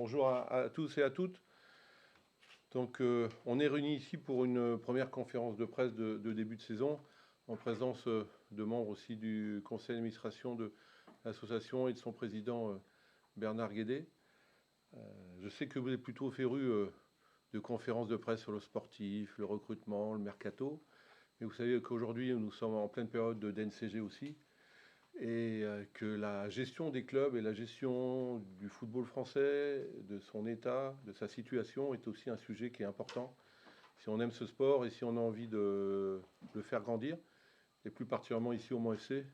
Bonjour à tous et à toutes. Donc, on est réunis ici pour une première conférence de presse de début de saison, en présence de membres aussi du conseil d'administration de l'association et de son président Bernard Guédé. Je sais que vous êtes plutôt férus de conférences de presse sur le sportif, le recrutement, le mercato, mais vous savez qu'aujourd'hui nous sommes en pleine période de DNCG aussi, et que la gestion des clubs et la gestion du football français, de son état, de sa situation, est aussi un sujet qui est important. Si on aime ce sport et si on a envie de le faire grandir, et plus particulièrement ici au Mans FC,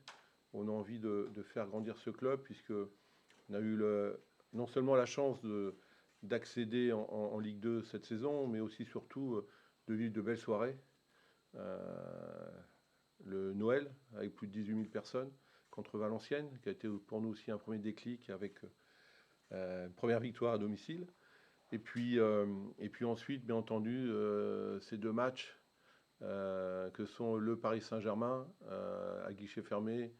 on a envie de faire grandir ce club, puisqu'on a eu non seulement la chance d'accéder en Ligue 2 cette saison, mais aussi surtout de vivre de belles soirées. Le Noël, avec plus de 18 000 personnes, contre Valenciennes, qui a été pour nous aussi un premier déclic avec une première victoire à domicile. Et puis ensuite, bien entendu, ces deux matchs que sont le Paris Saint-Germain à guichet fermé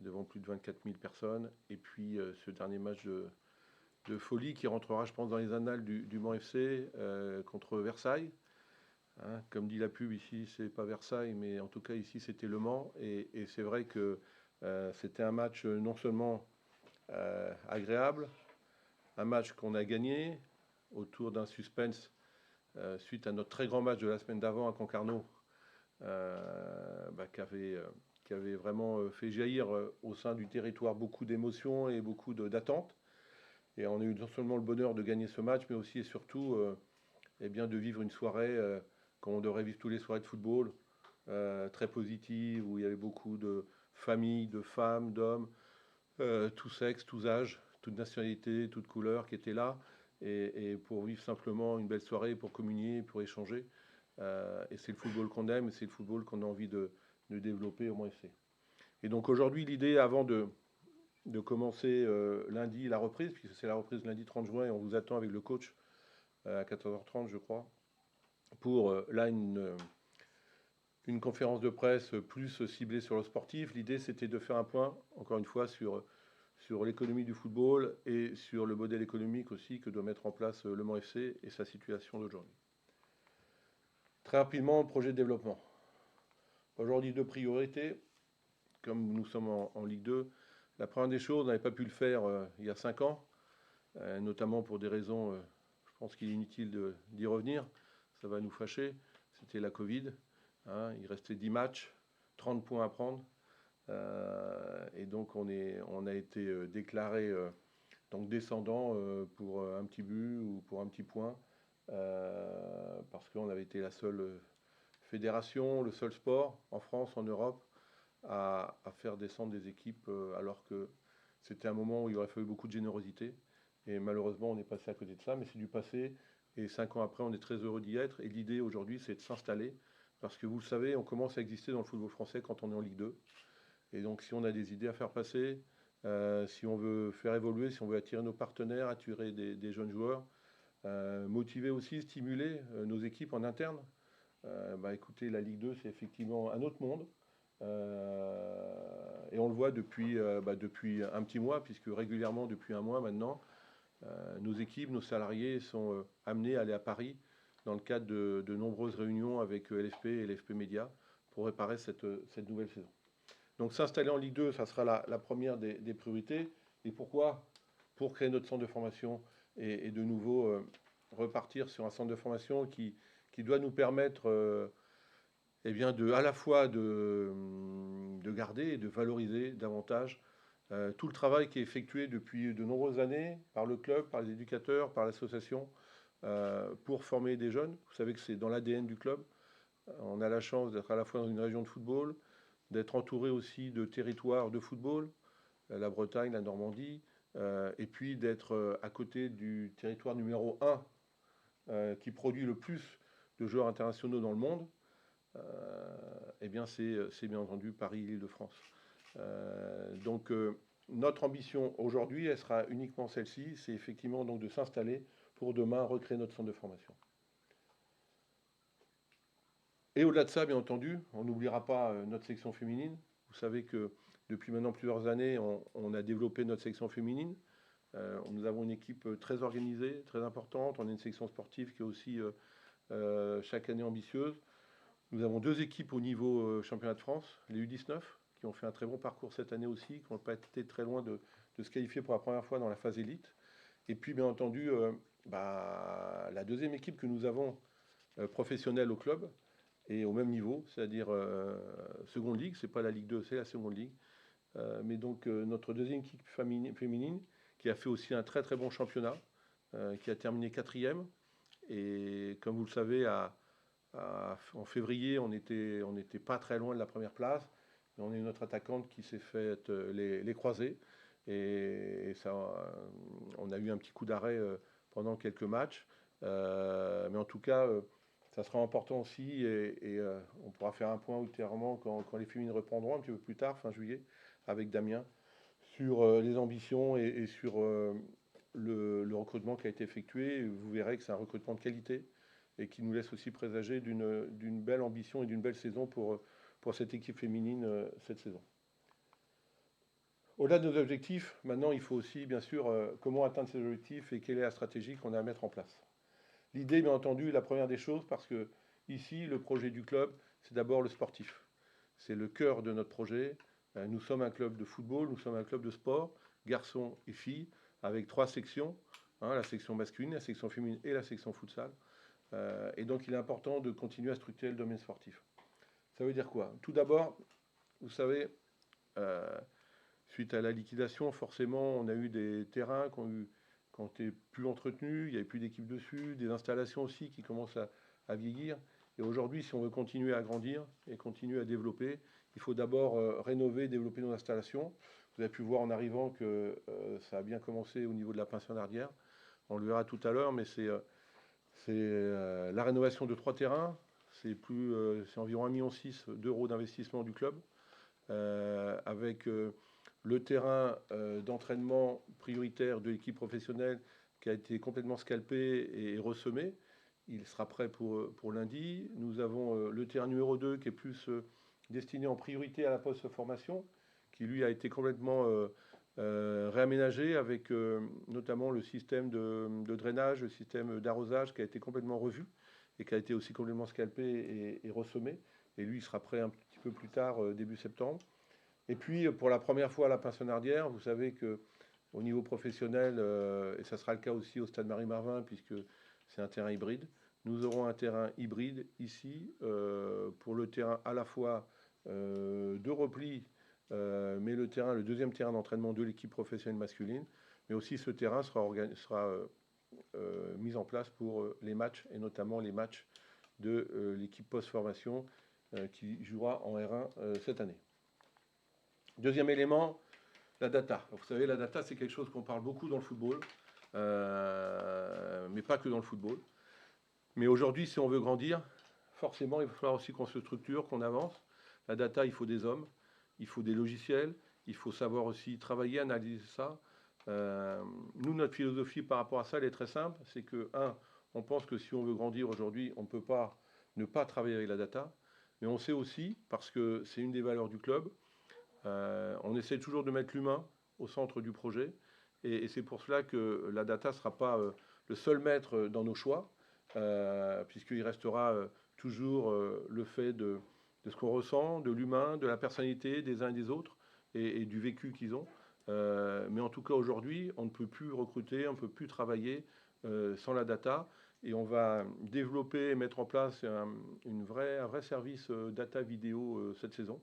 devant plus de 24 000 personnes, et puis ce dernier match de folie qui rentrera, je pense, dans les annales du Mans FC contre Versailles. Hein, comme dit la pub, ici, c'est pas Versailles, mais en tout cas, ici, c'était Le Mans. Et c'est vrai que c'était un match non seulement agréable, un match qu'on a gagné autour d'un suspense suite à notre très grand match de la semaine d'avant à Concarneau, qui avait vraiment fait jaillir au sein du territoire beaucoup d'émotions et beaucoup d'attentes. Et on a eu non seulement le bonheur de gagner ce match, mais aussi et surtout eh bien, de vivre une soirée comme on devrait vivre tous les soirées de football, très positive, où il y avait beaucoup de familles, de femmes, d'hommes, tous sexes, tous âges, toute nationalité, toute couleur qui étaient là, et pour vivre simplement une belle soirée, pour communier, pour échanger. Et c'est le football qu'on aime, et c'est le football qu'on a envie de développer au Mans FC. Et donc aujourd'hui, l'idée, avant de commencer lundi la reprise, puisque c'est la reprise lundi 30 juin, et on vous attend avec le coach à 14h30, je crois, pour là une conférence de presse plus ciblée sur le sportif. L'idée, c'était de faire un point, encore une fois, sur l'économie du football et sur le modèle économique aussi que doit mettre en place le Mans FC et sa situation d'aujourd'hui. Très rapidement, projet de développement. Aujourd'hui, deux priorités. Comme nous sommes en Ligue 2, la première des choses, on n'avait pas pu le faire il y a 5 ans, notamment pour des raisons, je pense qu'il est inutile d'y revenir, ça va nous fâcher, c'était la Covid. Hein, il restait 10 matchs, 30 points à prendre. Et donc on a été déclaré donc descendant pour un petit but ou pour un petit point, parce qu'on avait été la seule fédération, le seul sport en France, en Europe, à faire descendre des équipes, alors que c'était un moment où il aurait fallu beaucoup de générosité. Et malheureusement, on est passé à côté de ça, mais c'est du passé. Et 5 ans après, on est très heureux d'y être. Et l'idée aujourd'hui, c'est de s'installer. Parce que vous le savez, on commence à exister dans le football français quand on est en Ligue 2. Et donc, si on a des idées à faire passer, si on veut faire évoluer, si on veut attirer nos partenaires, attirer des jeunes joueurs, motiver aussi, stimuler nos équipes en interne, écoutez, la Ligue 2, c'est effectivement un autre monde. Et on le voit depuis un petit mois, puisque régulièrement, depuis un mois maintenant, nos équipes, nos salariés sont amenés à aller à Paris dans le cadre de nombreuses réunions avec LFP et LFP Média pour réparer cette nouvelle saison. Donc s'installer en Ligue 2, ça sera la première des priorités. Et pourquoi? Pour créer notre centre de formation et de nouveau repartir sur un centre de formation qui doit nous permettre à la fois de garder et de valoriser davantage tout le travail qui est effectué depuis de nombreuses années par le club, par les éducateurs, par l'association, pour former des jeunes. Vous savez que c'est dans l'ADN du club. On a la chance d'être à la fois dans une région de football, d'être entouré aussi de territoires de football, la Bretagne, la Normandie, et puis d'être à côté du territoire numéro 1 qui produit le plus de joueurs internationaux dans le monde. C'est bien entendu Paris, l'Île-de-France. Notre ambition aujourd'hui, elle sera uniquement celle-ci, c'est effectivement donc de s'installer pour demain recréer notre centre de formation. Et au-delà de ça, bien entendu, on n'oubliera pas notre section féminine. Vous savez que depuis maintenant plusieurs années, on a développé notre section féminine Nous avons une équipe très organisée, très importante. On a une section sportive qui est aussi chaque année ambitieuse. Nous avons 2 équipes au niveau championnat de France, les U19, qui ont fait un très bon parcours cette année aussi, qui n'ont pas été très loin de se qualifier pour la première fois dans la phase élite. Et puis, bien entendu, la deuxième équipe que nous avons professionnelle au club est au même niveau, c'est-à-dire seconde ligue. C'est pas la Ligue 2, c'est la seconde ligue. Mais donc, notre deuxième équipe féminine, qui a fait aussi un très très bon championnat, qui a terminé 4e. Et comme vous le savez, en février, on n'était pas très loin de la première place. Et on a une autre attaquante qui s'est faite les croisés. Et ça, on a eu un petit coup d'arrêt pendant quelques matchs. Mais en tout cas, ça sera important aussi. Et on pourra faire un point ultérieurement quand les féminines reprendront un petit peu plus tard, fin juillet, avec Damien, sur les ambitions et sur le recrutement qui a été effectué. Vous verrez que c'est un recrutement de qualité et qui nous laisse aussi présager d'une belle ambition et d'une belle saison pour cette équipe féminine cette saison. Au-delà de nos objectifs, maintenant il faut aussi bien sûr comment atteindre ces objectifs et quelle est la stratégie qu'on a à mettre en place. L'idée, bien entendu, la première des choses, parce que ici le projet du club, c'est d'abord le sportif. C'est le cœur de notre projet. Nous sommes un club de football, nous sommes un club de sport, garçons et filles, avec 3 sections, hein, la section masculine, la section féminine et la section futsal. Et donc il est important de continuer à structurer le domaine sportif. Ça veut dire quoi? Tout d'abord, vous savez, suite à la liquidation, forcément, on a eu des terrains qui ont été plus entretenus, il n'y avait plus d'équipe dessus, des installations aussi qui commencent à vieillir. Et aujourd'hui, si on veut continuer à grandir et continuer à développer, il faut d'abord rénover, développer nos installations. Vous avez pu voir en arrivant que ça a bien commencé au niveau de la Pince-Nardière. On le verra tout à l'heure, mais c'est la rénovation de 3 terrains. C'est environ 1,6 million d'euros d'investissement du club, avec le terrain d'entraînement prioritaire de l'équipe professionnelle qui a été complètement scalpé et ressemé. Il sera prêt pour lundi. Nous avons le terrain numéro 2 qui est plus destiné en priorité à la post-formation, qui lui a été complètement réaménagé avec notamment le système de drainage, le système d'arrosage qui a été complètement revu et qui a été aussi complètement scalpé et ressemé. Et lui, il sera prêt un petit peu plus tard, début septembre. Et puis, pour la première fois à la Pince-Nardière, vous savez que au niveau professionnel, et ça sera le cas aussi au Stade Marie-Marvin, puisque c'est un terrain hybride, nous aurons un terrain hybride ici, pour le terrain à la fois de repli, mais le deuxième terrain d'entraînement de l'équipe professionnelle masculine, mais aussi ce terrain sera mis en place pour les matchs, et notamment les matchs de l'équipe post-formation qui jouera en R1 cette année. Deuxième élément, la data. Vous savez, la data, c'est quelque chose qu'on parle beaucoup dans le football, mais pas que dans le football. Mais aujourd'hui, si on veut grandir, forcément, il va falloir aussi qu'on se structure, qu'on avance. La data, il faut des hommes, il faut des logiciels, il faut savoir aussi travailler, analyser ça. Nous, notre philosophie par rapport à ça, elle est très simple. C'est que, on pense que si on veut grandir aujourd'hui, on ne peut pas ne pas travailler avec la data. Mais on sait aussi, parce que c'est une des valeurs du club, on essaie toujours de mettre l'humain au centre du projet. Et c'est pour cela que la data ne sera pas le seul maître dans nos choix, puisqu'il restera toujours le fait de ce qu'on ressent, de l'humain, de la personnalité des uns et des autres, et du vécu qu'ils ont. Mais en tout cas, aujourd'hui, on ne peut plus recruter, on ne peut plus travailler sans la data. Et on va développer et mettre en place un vrai service data vidéo cette saison.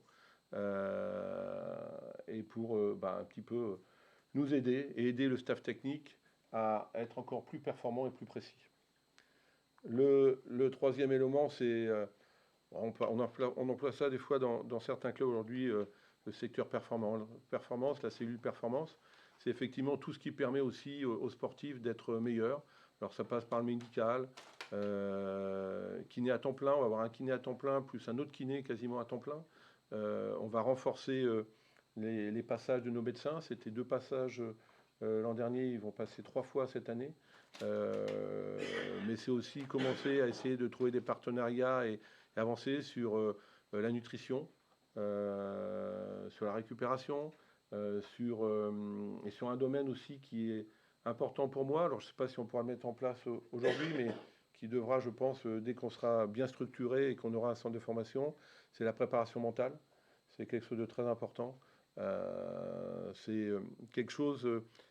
Et pour un petit peu nous aider et aider le staff technique à être encore plus performant et plus précis. Le troisième élément, c'est, on emploie ça des fois dans certains clubs aujourd'hui, le secteur performance, la cellule performance. C'est effectivement tout ce qui permet aussi aux sportifs d'être meilleurs. Alors ça passe par le médical, kiné à temps plein, on va avoir un kiné à temps plein, plus un autre kiné quasiment à temps plein. On va renforcer les passages de nos médecins. C'était 2 passages l'an dernier, ils vont passer 3 fois cette année. Mais c'est aussi commencer à essayer de trouver des partenariats et avancer sur la nutrition, sur la récupération, et sur un domaine aussi qui est important pour moi, alors je ne sais pas si on pourra le mettre en place aujourd'hui, mais qui devra, je pense, dès qu'on sera bien structuré et qu'on aura un centre de formation, c'est la préparation mentale. C'est quelque chose de très important. C'est quelque chose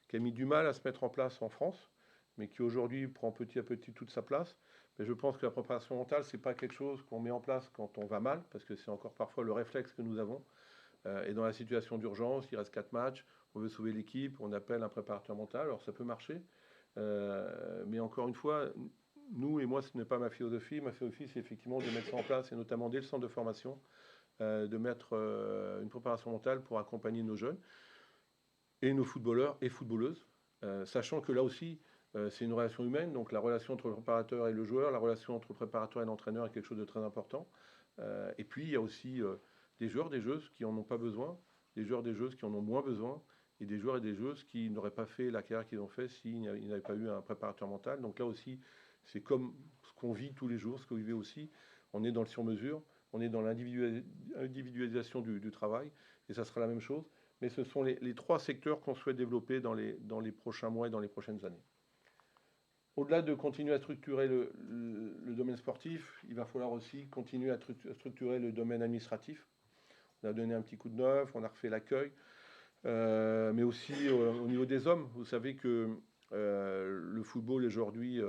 qui a mis du mal à se mettre en place en France, mais qui aujourd'hui prend petit à petit toute sa place. Mais je pense que la préparation mentale, c'est pas quelque chose qu'on met en place quand on va mal, parce que c'est encore parfois le réflexe que nous avons. Et dans la situation d'urgence, il reste 4 matchs, on veut sauver l'équipe, on appelle un préparateur mental, alors ça peut marcher. Mais encore une fois, nous et moi, ce n'est pas ma philosophie. Ma philosophie, c'est effectivement de mettre ça en place, et notamment dès le centre de formation, de mettre une préparation mentale pour accompagner nos jeunes et nos footballeurs et footballeuses, sachant que là aussi, c'est une relation humaine, donc la relation entre le préparateur et le joueur, la relation entre le préparateur et l'entraîneur est quelque chose de très important. Et puis, il y a aussi des joueurs, des joueuses qui n'en ont pas besoin, des joueurs, des joueuses qui en ont moins besoin, et des joueurs et des joueuses qui n'auraient pas fait la carrière qu'ils ont fait s'ils n'avaient pas eu un préparateur mental. Donc là aussi, c'est comme ce qu'on vit tous les jours, ce que vous vivez aussi. On est dans le sur-mesure, on est dans l'individualisation du travail, et ça sera la même chose. Mais ce sont les trois secteurs qu'on souhaite développer dans les prochains mois et dans les prochaines années. Au-delà de continuer à structurer le domaine sportif, il va falloir aussi continuer à structurer le domaine administratif. On a donné un petit coup de neuf, on a refait l'accueil, mais aussi au niveau des hommes. Vous savez que le football aujourd'hui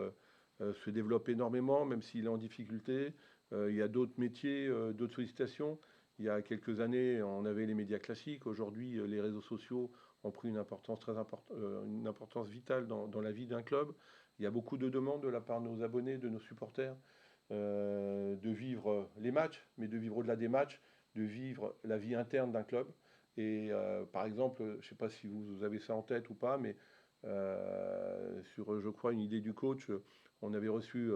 se développe énormément, même s'il est en difficulté. Il y a d'autres métiers, d'autres sollicitations. Il y a quelques années, on avait les médias classiques. Aujourd'hui, les réseaux sociaux ont pris une importance une importance vitale dans la vie d'un club. Il y a beaucoup de demandes de la part de nos abonnés, de nos supporters, de vivre les matchs, mais de vivre au-delà des matchs, de vivre la vie interne d'un club. Et par exemple, je ne sais pas si vous avez ça en tête ou pas, mais sur, je crois, une idée du coach, on avait reçu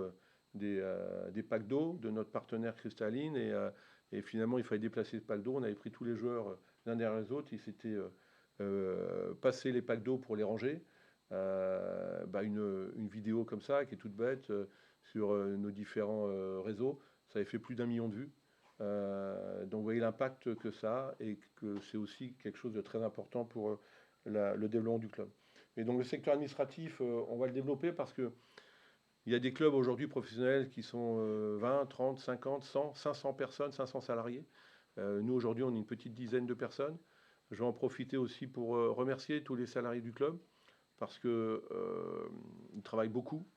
des packs d'eau de notre partenaire Cristalline, et finalement, il fallait déplacer ce pack d'eau. On avait pris tous les joueurs l'un derrière les autres, ils s'étaient passé les packs d'eau pour les ranger. Une vidéo comme ça, qui est toute bête, sur nos différents réseaux, ça avait fait plus d'1 million de vues. Donc vous voyez l'impact que ça a, et que c'est aussi quelque chose de très important pour le développement du club. Et donc le secteur administratif, on va le développer parce que il y a des clubs aujourd'hui professionnels qui sont 20, 30, 50, 100, 500 personnes, 500 salariés. Nous aujourd'hui, on est une petite dizaine de personnes. Je vais en profiter aussi pour remercier tous les salariés du club parce que ils travaillent beaucoup.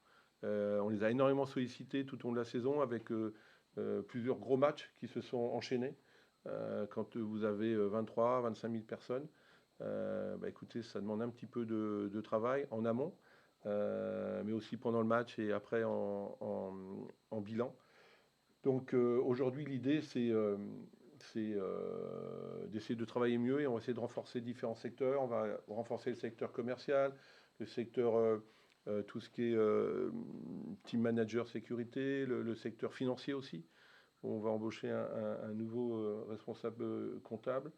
On les a énormément sollicités tout au long de la saison avec plusieurs gros matchs qui se sont enchaînés. Quand vous avez 23, 25 000 personnes, écoutez, ça demande un petit peu de travail en amont, mais aussi pendant le match et après en bilan. Donc aujourd'hui, l'idée, c'est d'essayer de travailler mieux, et on va essayer de renforcer différents secteurs. On va renforcer le secteur commercial, le secteur, tout ce qui est team manager sécurité, le secteur financier aussi. On va embaucher un nouveau responsable comptable.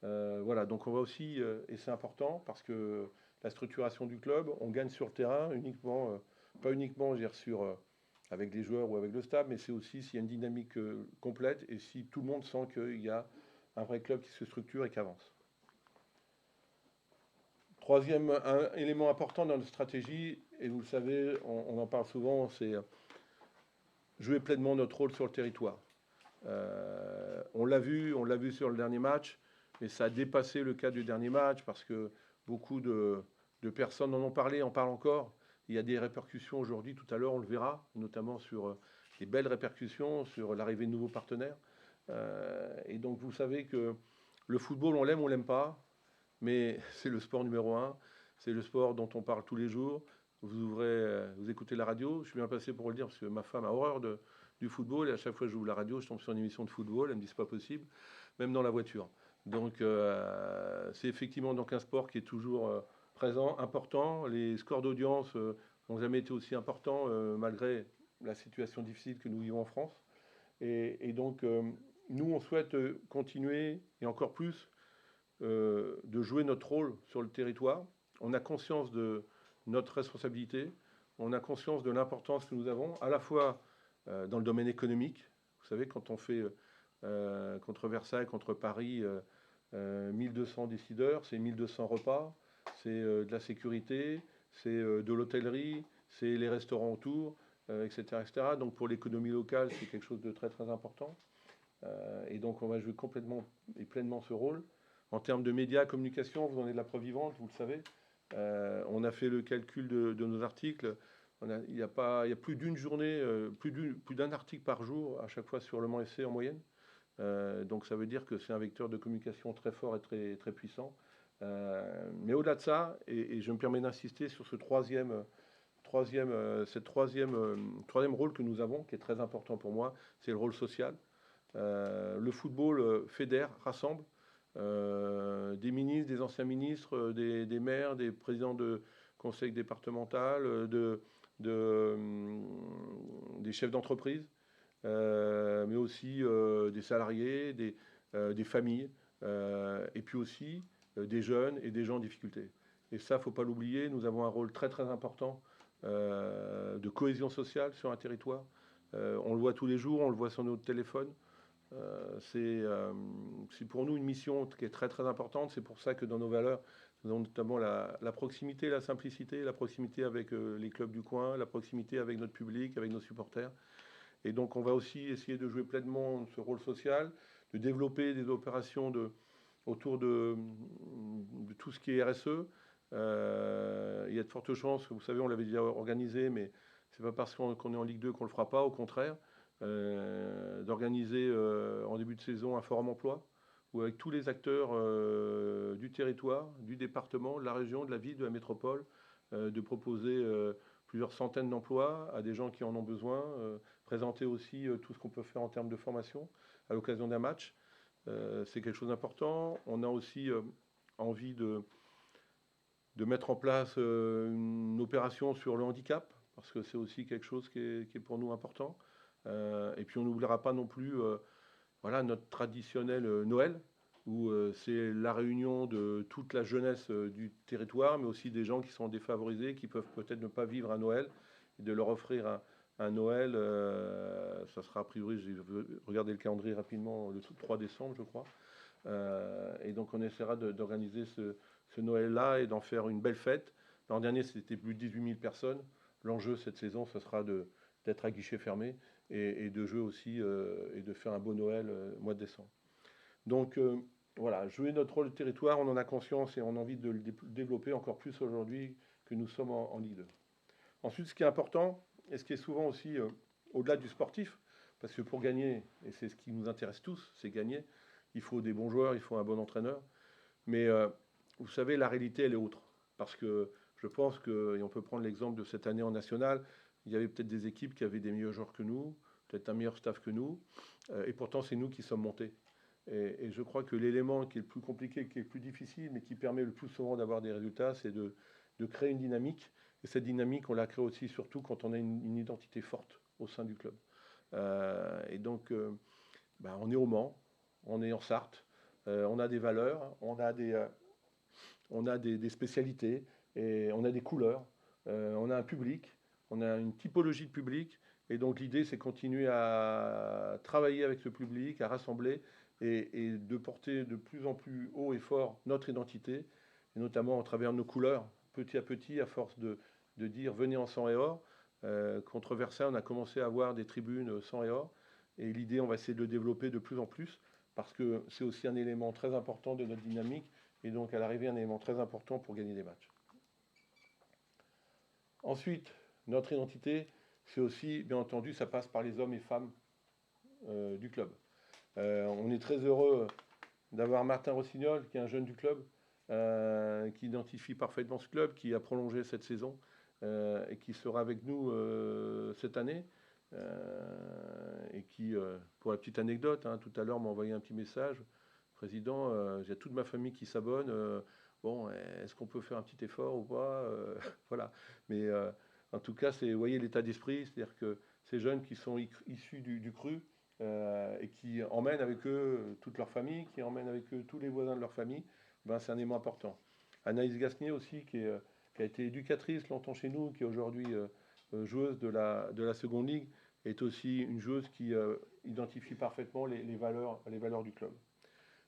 Voilà, donc on va aussi, et c'est important parce que la structuration du club, on gagne sur le terrain uniquement, pas uniquement je veux dire, avec les joueurs ou avec le staff, mais c'est aussi s'il y a une dynamique complète et si tout le monde sent qu'il y a un vrai club qui se structure et qui avance. Troisième élément important dans notre stratégie, et vous le savez, on en parle souvent, c'est jouer pleinement notre rôle sur le territoire. On l'a vu sur le dernier match, mais ça a dépassé le cas du dernier match parce que beaucoup de personnes en ont parlé, en parlent encore. Il y a des répercussions aujourd'hui, tout à l'heure on le verra, notamment sur des belles répercussions, sur l'arrivée de nouveaux partenaires. Et donc vous savez que le football, on l'aime pas, mais c'est le sport numéro un, c'est le sport dont on parle tous les jours. Vous écoutez la radio, je suis bien passé pour le dire parce que ma femme a horreur du football, et à chaque fois que j'ouvre la radio, je tombe sur une émission de football, elle me dit c'est pas possible, même dans la voiture. Donc c'est effectivement donc un sport qui est toujours présent, important. Les scores d'audience n'ont jamais été aussi importants malgré la situation difficile que nous vivons en France. Et donc nous, on souhaite continuer et encore plus de jouer notre rôle sur le territoire. On a conscience de notre responsabilité, on a conscience de l'importance que nous avons, à la fois dans le domaine économique. Vous savez, quand on fait contre Versailles, contre Paris, 1200 décideurs, c'est 1200 repas, c'est de la sécurité, c'est de l'hôtellerie, c'est les restaurants autour, etc., etc. Donc pour l'économie locale, c'est quelque chose de très très important. Et donc on va jouer complètement et pleinement ce rôle. En termes de médias, communication, vous en êtes la preuve vivante, vous le savez. On a fait le calcul de nos articles. Il y a plus d'une journée, plus d'un article par jour à chaque fois sur Le Mans FC en moyenne. Donc ça veut dire que c'est un vecteur de communication très fort et très, très puissant. Mais au-delà de ça, et je me permets d'insister sur ce troisième rôle que nous avons, qui est très important pour moi, c'est le rôle social. Le football fédère, rassemble des ministres, des anciens ministres, des maires, des présidents de conseils départemental, des chefs d'entreprise, mais aussi des salariés, des familles, et puis aussi des jeunes et des gens en difficulté. Et ça, il ne faut pas l'oublier, nous avons un rôle très très important de cohésion sociale sur un territoire. On le voit tous les jours, on le voit sur notre téléphone. C'est pour nous une mission qui est très très importante. C'est pour ça que dans nos valeurs, nous avons notamment la proximité, la simplicité, la proximité avec les clubs du coin, la proximité avec notre public, avec nos supporters. Et donc on va aussi essayer de jouer pleinement ce rôle social, de développer des opérations autour de tout ce qui est RSE. Il y a de fortes chances, vous savez, on l'avait déjà organisé, mais c'est pas parce qu'on est en Ligue 2 qu'on le fera pas, au contraire. D'organiser en début de saison un forum emploi où avec tous les acteurs du territoire, du département, de la région, de la ville, de la métropole, de proposer plusieurs centaines d'emplois à des gens qui en ont besoin, présenter aussi tout ce qu'on peut faire en termes de formation à l'occasion d'un match. C'est quelque chose d'important. On a aussi envie de mettre en place une opération sur le handicap, parce que c'est aussi quelque chose qui est pour nous important. Et puis on n'oubliera pas non plus voilà, notre traditionnel Noël, où c'est la réunion de toute la jeunesse du territoire, mais aussi des gens qui sont défavorisés, qui peuvent peut-être ne pas vivre un Noël, et de leur offrir un Noël. Ça sera a priori, j'ai regardé le calendrier rapidement, le 3 décembre, je crois. Et donc on essaiera d'organiser ce Noël-là et d'en faire une belle fête. L'an dernier, c'était plus de 18 000 personnes. L'enjeu cette saison, ce sera d'être à guichet fermé et de jouer aussi et de faire un beau Noël mois de décembre. Donc voilà, jouer notre rôle de territoire, on en a conscience et on a envie de le développer encore plus aujourd'hui que nous sommes en Ligue 2. Ensuite, ce qui est important, et ce qui est souvent aussi au-delà du sportif, parce que pour gagner, et c'est ce qui nous intéresse tous, c'est gagner, il faut des bons joueurs, il faut un bon entraîneur. Mais vous savez, la réalité, elle est autre. Parce que je pense que, et on peut prendre l'exemple de cette année en national, il y avait peut-être des équipes qui avaient des meilleurs joueurs que nous, peut-être un meilleur staff que nous, et pourtant c'est nous qui sommes montés. Et je crois que l'élément qui est le plus compliqué, qui est le plus difficile, mais qui permet le plus souvent d'avoir des résultats, c'est de créer une dynamique. Et cette dynamique, on la crée aussi surtout quand on a une identité forte au sein du club. Et donc, on est au Mans, on est en Sarthe, on a des valeurs, on a des spécialités, et on a des couleurs, on a un public, on a une typologie de public. Et donc l'idée, c'est continuer à travailler avec ce public, à rassembler et de porter de plus en plus haut et fort notre identité, et notamment à travers nos couleurs, petit à petit, à force de dire venez en sang et or. Contre Versailles, on a commencé à avoir des tribunes sang et or. Et l'idée, on va essayer de le développer de plus en plus, parce que c'est aussi un élément très important de notre dynamique, et donc à l'arrivée, un élément très important pour gagner des matchs. Ensuite, notre identité, c'est aussi, bien entendu, ça passe par les hommes et femmes du club. On est très heureux d'avoir Martin Rossignol, qui est un jeune du club, qui identifie parfaitement ce club, qui a prolongé cette saison et qui sera avec nous cette année. Et qui, pour la petite anecdote, tout à l'heure m'a envoyé un petit message, président, j'ai toute ma famille qui s'abonne. Bon, est-ce qu'on peut faire un petit effort ou pas voilà. Mais en tout cas, vous voyez l'état d'esprit, c'est-à-dire que ces jeunes qui sont issus du cru et qui emmènent avec eux toute leur famille, qui emmènent avec eux tous les voisins de leur famille, c'est un élément important. Anaïs Gasnier aussi, qui a été éducatrice longtemps chez nous, qui est aujourd'hui joueuse de la seconde ligue, est aussi une joueuse qui identifie parfaitement les valeurs du club.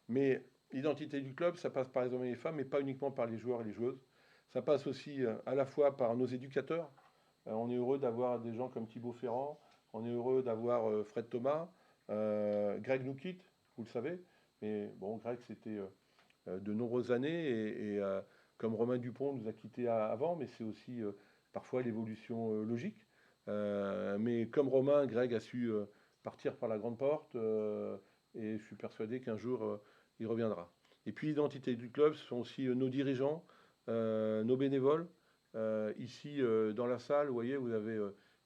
Mais l'identité du club, ça passe par les hommes et les femmes, mais pas uniquement par les joueurs et les joueuses. Ça passe aussi à la fois par nos éducateurs. On est heureux d'avoir des gens comme Thibaut Ferrand, on est heureux d'avoir Fred Thomas, Greg nous quitte, vous le savez, mais bon, Greg c'était de nombreuses années et comme Romain Dupont nous a quittés avant, mais c'est aussi parfois l'évolution logique. Mais comme Romain, Greg a su partir par la grande porte et je suis persuadé qu'un jour il reviendra. Et puis l'identité du club, ce sont aussi nos dirigeants, nos bénévoles. Ici dans la salle, vous voyez, vous avez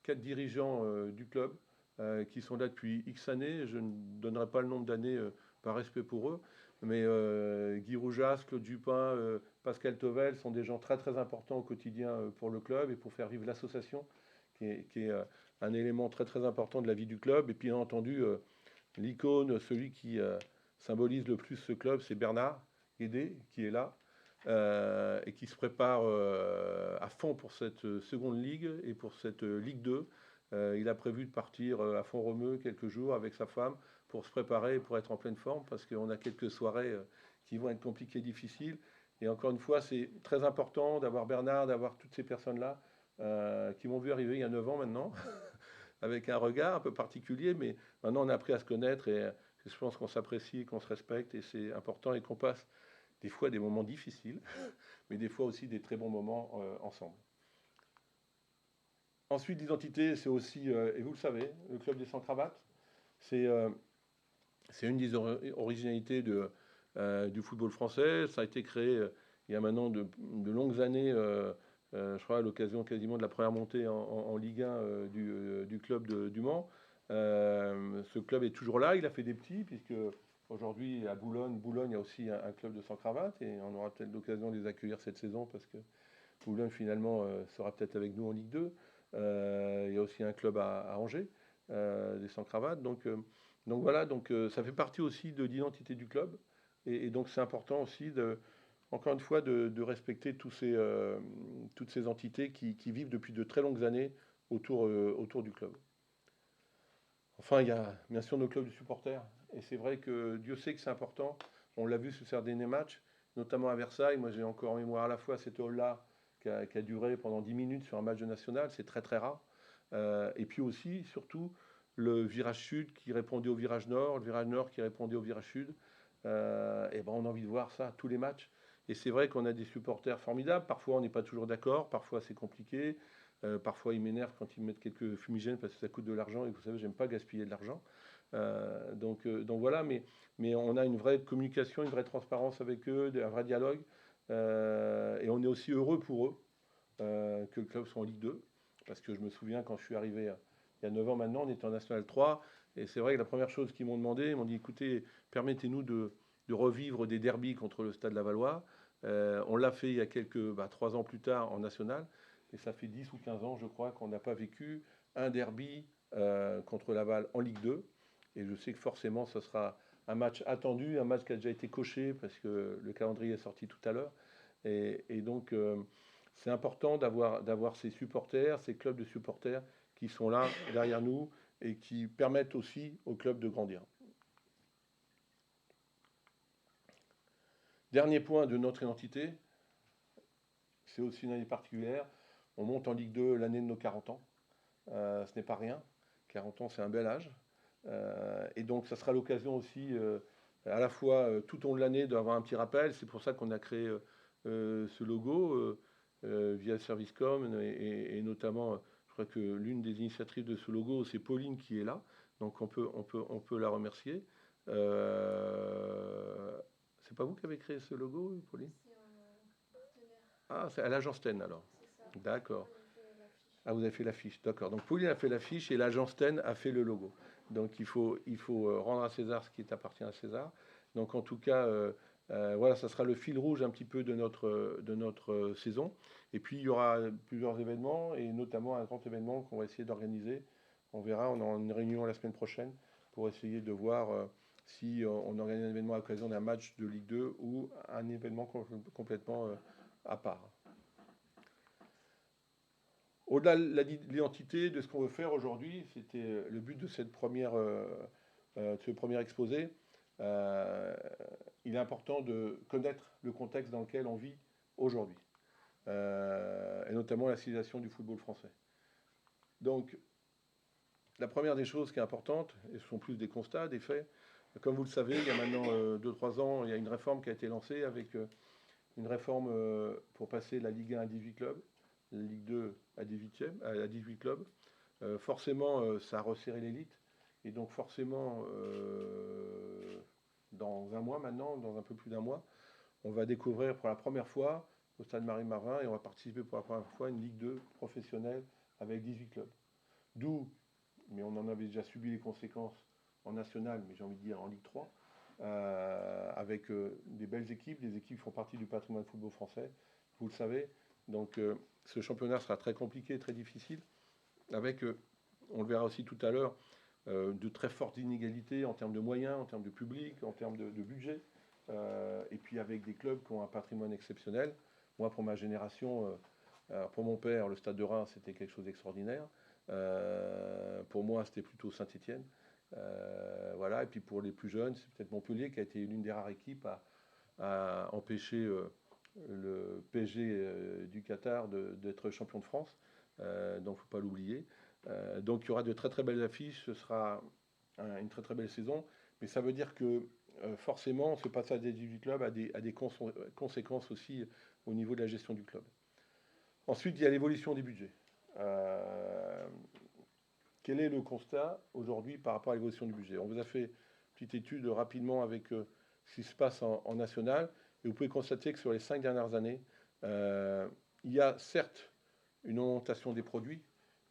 4 dirigeants du club qui sont là depuis X années. Je ne donnerai pas le nombre d'années par respect pour eux, mais Guy Roujas, Claude Dupin, Pascal Tovel sont des gens très très importants au quotidien pour le club et pour faire vivre l'association, qui est un élément très très important de la vie du club. Et puis bien entendu, l'icône, celui qui symbolise le plus ce club, c'est Bernard Guédé, qui est là et qui se prépare à fond pour cette seconde ligue et pour cette Ligue 2. Il a prévu de partir à Font-Romeu quelques jours avec sa femme pour se préparer, pour être en pleine forme, parce qu'on a quelques soirées qui vont être compliquées, difficiles. Et encore une fois, c'est très important d'avoir Bernard, d'avoir toutes ces personnes-là qui m'ont vu arriver il y a 9 ans maintenant, avec un regard un peu particulier, mais maintenant on a appris à se connaître et je pense qu'on s'apprécie, qu'on se respecte et c'est important et qu'on passe des fois des moments difficiles, mais des fois aussi des très bons moments ensemble. Ensuite, l'identité, c'est aussi, et vous le savez, le club des sans-cravates. C'est une des originalités du football français. Ça a été créé il y a maintenant de longues années, je crois à l'occasion quasiment de la première montée en Ligue 1 du club du Mans. Ce club est toujours là, il a fait des petits, puisque aujourd'hui à Boulogne, il y a aussi un club de sans-cravate, et on aura peut-être l'occasion de les accueillir cette saison, parce que Boulogne finalement sera peut-être avec nous en Ligue 2. Il y a aussi un club à Angers, des sans-cravates. Donc voilà, ça fait partie aussi de l'identité du club. Et donc c'est important aussi, encore une fois, de respecter toutes ces entités qui vivent depuis de très longues années autour du club. Enfin, il y a bien sûr nos clubs de supporters. Et c'est vrai que Dieu sait que c'est important. On l'a vu sur ces derniers matchs, notamment à Versailles. Moi, j'ai encore en mémoire à la fois cette hall-là qui a duré pendant 10 minutes sur un match de national. C'est très, très rare. Et puis aussi, surtout, le virage sud qui répondait au virage nord, le virage nord qui répondait au virage sud. Et ben, on a envie de voir ça tous les matchs. Et c'est vrai qu'on a des supporters formidables. Parfois, on n'est pas toujours d'accord. Parfois, c'est compliqué. Parfois, ils m'énervent quand ils mettent quelques fumigènes parce que ça coûte de l'argent. Et vous savez, j'aime pas gaspiller de l'argent. Donc voilà, mais on a une vraie communication, une vraie transparence avec eux, un vrai dialogue. Et on est aussi heureux pour eux que le club soit en Ligue 2. Parce que je me souviens quand je suis arrivé il y a 9 ans maintenant, on était en National 3. Et c'est vrai que la première chose qu'ils m'ont demandé, ils m'ont dit écoutez, permettez-nous de revivre des derbies contre le Stade Lavallois. On l'a fait il y a 3 ans plus tard en National. Et ça fait 10 ou 15 ans, je crois, qu'on n'a pas vécu un derby contre Laval en Ligue 2. Et je sais que forcément, ce sera un match attendu, un match qui a déjà été coché parce que le calendrier est sorti tout à l'heure. Et donc, c'est important d'avoir ces supporters, ces clubs de supporters qui sont là derrière nous et qui permettent aussi au club de grandir. Dernier point de notre identité, c'est aussi une année particulière. On monte en Ligue 2 l'année de nos 40 ans. Ce n'est pas rien. 40 ans, c'est un bel âge. Et donc, ça sera l'occasion aussi, à la fois tout au long de l'année, d'avoir un petit rappel. C'est pour ça qu'on a créé ce logo via Servicecom et notamment, je crois que l'une des initiatrices de ce logo, c'est Pauline qui est là. Donc, on peut la remercier. C'est pas vous qui avez créé ce logo, Pauline? Ah, c'est à l'agence TEN alors. D'accord. Ah, vous avez fait l'affiche, d'accord. Donc Pauline a fait l'affiche et l'agence TEN a fait le logo. Donc il faut rendre à César ce qui appartient à César. Donc en tout cas, voilà, ça sera le fil rouge un petit peu de notre saison. Et puis il y aura plusieurs événements et notamment un grand événement qu'on va essayer d'organiser. On verra, on aura une réunion la semaine prochaine pour essayer de voir si on organise un événement à l'occasion d'un match de Ligue 2 ou un événement complètement à part. Au-delà de l'identité, de ce qu'on veut faire aujourd'hui, c'était le but de ce premier exposé. Il est important de connaître le contexte dans lequel on vit aujourd'hui. et notamment la civilisation du football français. Donc, la première des choses qui est importante, et ce sont plus des constats, des faits, comme vous le savez, il y a maintenant 2-3 ans, il y a une réforme qui a été lancée avec une réforme pour passer la Ligue 1 à 18 clubs, la Ligue 2 à 18e, à 18 clubs. Forcément, ça a resserré l'élite. Et donc forcément, dans un mois maintenant, dans un peu plus d'un mois, on va découvrir pour la première fois au Stade Marie-Marvin et on va participer pour la première fois à une Ligue 2 professionnelle avec 18 clubs. D'où, mais on en avait déjà subi les conséquences en national, mais j'ai envie de dire en Ligue 3, avec des belles équipes, des équipes qui font partie du patrimoine de football français, vous le savez. Donc ce championnat sera très compliqué, très difficile, avec, on le verra aussi tout à l'heure, de très fortes inégalités en termes de moyens, en termes de public, en termes de budget, et puis avec des clubs qui ont un patrimoine exceptionnel. Moi, pour ma génération, pour mon père, le Stade de Reims, c'était quelque chose d'extraordinaire. Pour moi, c'était plutôt Saint-Étienne. Voilà. Et puis pour les plus jeunes, c'est peut-être Montpellier qui a été l'une des rares équipes à empêcher le PSG du Qatar d'être champion de France. Donc, il ne faut pas l'oublier. Donc, il y aura de très très belles affiches. Ce sera une très très belle saison. Mais ça veut dire que forcément, ce passage des 18 clubs a des conséquences aussi au niveau de la gestion du club. Ensuite, il y a l'évolution des budgets. Quel est le constat aujourd'hui par rapport à l'évolution du budget? On vous a fait une petite étude rapidement avec ce qui se passe en national. Et vous pouvez constater que sur les 5 dernières années, il y a certes une augmentation des produits,